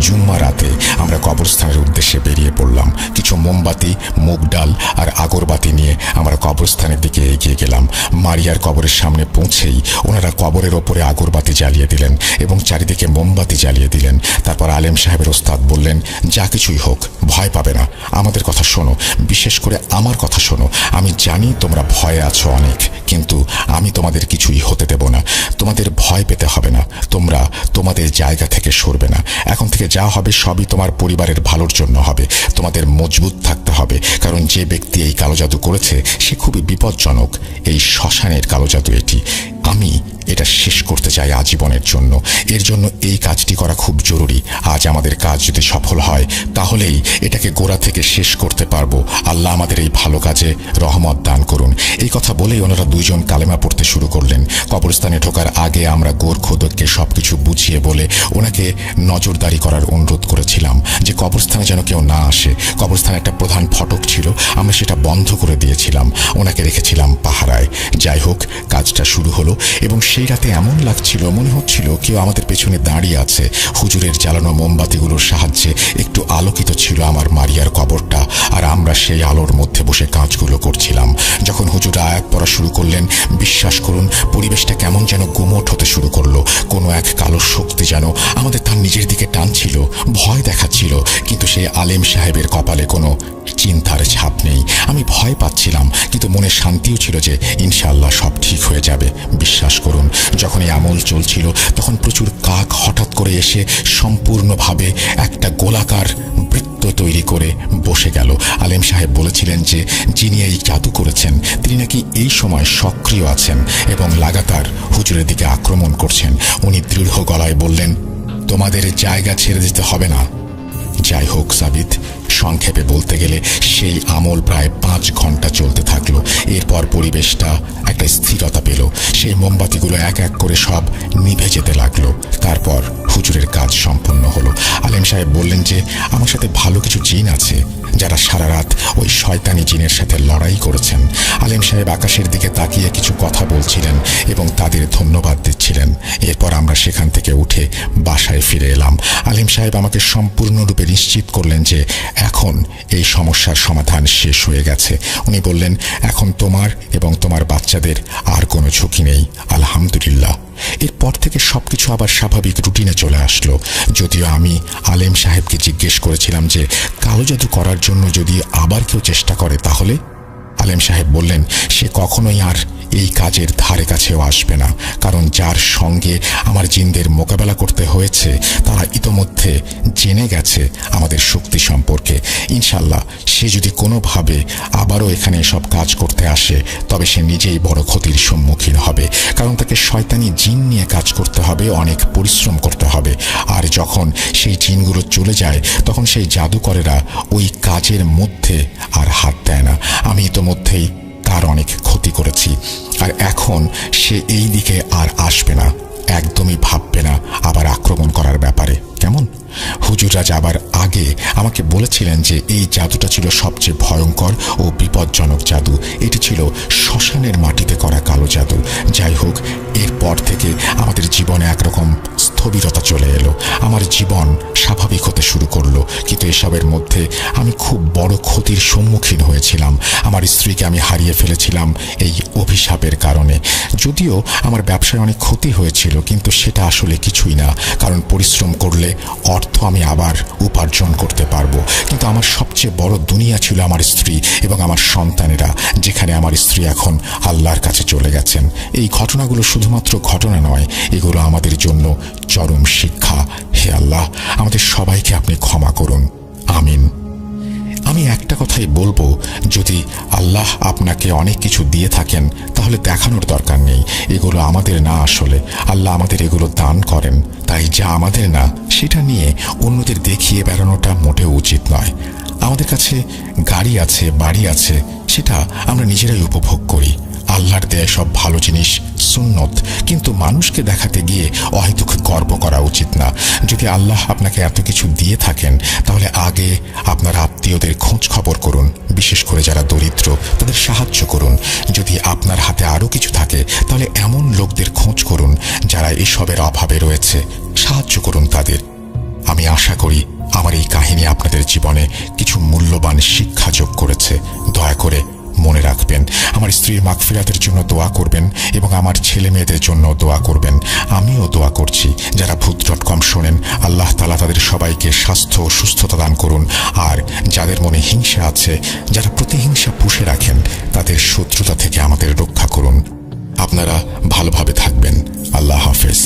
জুম্মা রাতে আমরা কবরস্থানের উদ্দেশ্যে বেরিয়ে পড়লাম। কিছু মোমবাতি, মুগ ডাল আর আগরবাতি নিয়ে আমরা কবরস্থানের দিকে এগিয়ে গেলাম। মারিয়ার কবরের সামনে পৌঁছেই ওনারা কবরের ওপরে আগরবাতি জ্বালিয়ে দিলেন এবং চারিদিকে মোমবাতি জ্বালিয়ে দিলেন। তারপর আলেম সাহেবের ওস্তাদ বললেন, যা কিছুই হোক, ভয় পাবে না, আমাদের কথা শোনো, বিশেষ করে আমার কথা শোনো। আমি জানি তোমরা ভয়ে আছো অনেক, কিন্তু আমি তোমাদের কিছুই হতে দেব না। তোমাদের ভয় পেতে হবে না, তোমরা তোমাদের জায়গা থেকে সরবে না। এখন থেকে যা হবে সবই তোমার পরিবারের ভালোর জন্য হবে। তোমাদের মজবুত থাকতে হবে, কারণ যে ব্যক্তি এই কালো জাদু করেছে সে খুবই বিপজ্জনক। এই শ্মশানের কালো জাদু এটি। আমি এটা শেষ করতে চাই আজীবনের জন্য। এর জন্য এই কাজটি করা খুব জরুরি। আজ আমাদের কাজ যদি সফল হয় তাহলেই এটাকে গোড়া থেকে শেষ করতে পারবো। আল্লাহ আমাদের এই ভালো কাজে রহমত দান করুন। এই কথা বলেই ওনারা দুইজন কালেমা পড়তে শুরু করলেন। কবরস্থানে ঢোকার আগে আমরা গোরখোদককে সবকিছু বুঝিয়ে বলে ওনাকে নজরদারি করার অনুরোধ করেছিলাম যে কবরস্থানে যেন কেউ না আসে। কবরস্থানে একটা প্রধান ফটক ছিল, আমরা সেটা বন্ধ করে দিয়েছিলাম। ওনাকে রেখেছিলাম পাহারায়। যাই হোক, কাজটা শুরু হলো হলো এবং সেই রাতে এমন লাগছিল, মনে হচ্ছিল কেউ আমাদের পেছনে দাঁড়িয়ে আছে। হুজুরের জ্বালানো মোমবাতিগুলোর সাহায্যে একটু আলোকিত ছিল আমার মারিয়ার কবরটা, আর আমরা সেই আলোর মধ্যে বসে কাজগুলো করছিলাম। যখন হুজুর আয়াত পড়া শুরু করলেন, বিশ্বাস করুন পরিবেশটা কেমন যেন গুমোট হতে শুরু করলো। কোনো এক কালো শক্তি যেন আমাদের তার নিজের দিকে টানছিল, ভয় দেখাচ্ছিল, কিন্তু সেই আলেম সাহেবের কপালে কোনো চিন্তার ছাপ নেই। আমি ভয় পাচ্ছিলাম, কিন্তু মনে শান্তিও ছিল যে ইনশাআল্লাহ সব ঠিক হয়ে যাবে। বিশ্বাস করুন, যখন এই আমল চলছিল তখন প্রচুর কাক হঠাৎ করে এসে সম্পূর্ণভাবে একটা গোলাকার বৃত্ত তৈরি করে বসে গেল। আলেম সাহেব বলেছিলেন যে যিনি এই জাদু করেছেন তিনি নাকি এই সময় সক্রিয় আছেন এবং লাগাতার হুজুরের দিকে আক্রমণ করছেন। উনি দৃঢ় গলায় বললেন, তোমাদের জায়গা ছেড়ে দিতে হবে না। যাই হোক সাবিত, সংক্ষেপে বলতে গেলে সেই আমল প্রায় 5 ঘন্টা চলতে থাকলো। এরপর পরিবেশটা একটা স্থিরতা পেল। সেই মোমবাতিগুলো এক এক করে সব নিভে যেতে লাগলো। তারপর হুজুরের কাজ সম্পন্ন হলো। আলেম সাহেব বললেন যে আমার সাথে ভালো কিছু জিন আছে যারা সারা রাত ওই শয়তানি জিনের সাথে লড়াই করেছেন। আলেম সাহেব আকাশের দিকে তাকিয়ে কিছু কথা বলছিলেন এবং তাদের ধন্যবাদ দিচ্ছিলেন। এরপর আমরা সেখান থেকে উঠে বাসায় ফিরে এলাম। আলেম সাহেব আমাকে সম্পূর্ণরূপে নিশ্চিত করলেন যে এখন এই সমস্যার সমাধান শেষ হয়ে গেছে। উনি বললেন, এখন তোমার এবং তোমার বাচ্চাদের আর কোনো ঝুঁকি নেই, আলহামদুলিল্লাহ। এরপর থেকে সবকিছু আবার স্বাভাবিক রুটিনে চলে আসলো। যদিও আমি আলেম সাহেবকে জিজ্ঞেস করেছিলাম যে কালো জাদু করার জন্য যদি আবার কেউ চেষ্টা করে তাহলে? আলেম সাহেব বললেন, সে কখনোই আর এই কাজের ধারে কাছেও আসবে না, কারণ যার সঙ্গে আমার জিনদের মোকাবেলা করতে হয়েছে তারা ইতোমধ্যে জেনে গেছে আমাদের শক্তি সম্পর্কে। ইনশাল্লাহ সে যদি কোনোভাবে আবারও এখানে এসব কাজ করতে আসে তবে সে নিজেই বড় ক্ষতির সম্মুখীন হবে, কারণ তাকে শয়তানি জিন নিয়ে কাজ করতে হবে, অনেক পরিশ্রম করতে হবে। আর যখন সেই জিনগুলো চলে যায় তখন সেই জাদুকরেরা ওই কাজের মধ্যে আর হাত দেয় না। আমি ইতোমধ্যেই তার অনেক ক্ষতি করেছি, আর এখন সে এই দিকে আর আসবে না, একদমই ভাববে না আবার আক্রমণ করার ব্যাপারে। কেমন? হুজুররা যাবার আগে আমাকে বলেছিলেন যে এই জাদুটা ছিল সবচেয়ে ভয়ঙ্কর ও বিপজ্জনক জাদু। এটি ছিল শ্মশানের মাটিতে করা কালো জাদু। যাই হোক, এরপর থেকে আমাদের জীবনে একরকম স্থবিরতা চলে এলো। আমার জীবন স্বাভাবিক হতে শুরু করলো, কিন্তু এসবের মধ্যে আমি খুব বড় ক্ষতির সম্মুখীন হয়েছিলাম। আমার স্ত্রীকে আমি হারিয়ে ফেলেছিলাম এই অভিশাপের কারণে। যদিও আমার ব্যবসায় অনেক ক্ষতি হয়েছিল, কিন্তু সেটা আসলে কিছুই না, কারণ পরিশ্রম করলে অর্থ আমি আবার উপার্জন করতে পারবো। কিন্তু আমার সবচেয়ে বড় দুনিয়া ছিল আমার স্ত্রী এবং আমার সন্তানেরা, যেখানে আমার স্ত্রী এখন আল্লাহর কাছে চলে গেছেন। এই ঘটনাগুলো শুধুমাত্র ঘটনা নয়, এগুলো আমাদের জন্য চরম শিক্ষা। হে আল্লাহ, আমাদের সবাইকে আপনি ক্ষমা করুন, আমিন। আমি একটা কথাই বলবো, যদি আল্লাহ আপনাকে অনেক কিছু দিয়ে থাকেন তাহলে দেখানোর দরকার নেই এগুলো আমাদের না। আসলে আল্লাহ আমাদের এগুলো দান করেন, তাই যা আমাদের না সেটা নিয়ে অন্যদের দেখিয়ে বেড়ানোটা মোটেও উচিত নয়। আমাদের কাছে গাড়ি আছে, বাড়ি আছে, সেটা আমরা নিজেরাই উপভোগ করি। আল্লাহর দেয়া সব ভালো জিনিস সুন্নত, কিন্তু মানুষকে দেখাতে গিয়ে অহেতুক গর্ব করা উচিত না। যদি আল্লাহ আপনাকে এত কিছু দিয়ে থাকেন তাহলে আগে আপনার আত্মীয়দের খোঁজ খবর করুন, বিশেষ করে যারা দরিদ্র তাদের সাহায্য করুন। যদি আপনার হাতে আরও কিছু থাকে তাহলে এমন লোকদের খোঁজ করুন যারা এসবের অভাবে রয়েছে, সাহায্য করুন তাদের। আমি আশা করি আমার এই কাহিনী আপনাদের জীবনে কিছু মূল্যবান শিক্ষা যোগ করেছে। দয়া করে মনে রাখবেন, আমার স্ত্রীর মাগফিরাতের জন্য দোয়া করবেন এবং আমার ছেলে মেয়েদের জন্য দোয়া করবেন। আমিও দোয়া করছি। যারা ভূত.com শোনেন, আল্লাহ তাআলা তাদের সবাইকে স্বাস্থ্য ও সুস্থতা দান করুন। আর যাদের মনে হিংসা আছে, যারা প্রতিহিংসা পুষে রাখেন, তাদের শত্রুতা থেকে আমাদের রক্ষা করুন। আপনারা ভালোভাবে থাকবেন। আল্লাহ হাফেজ।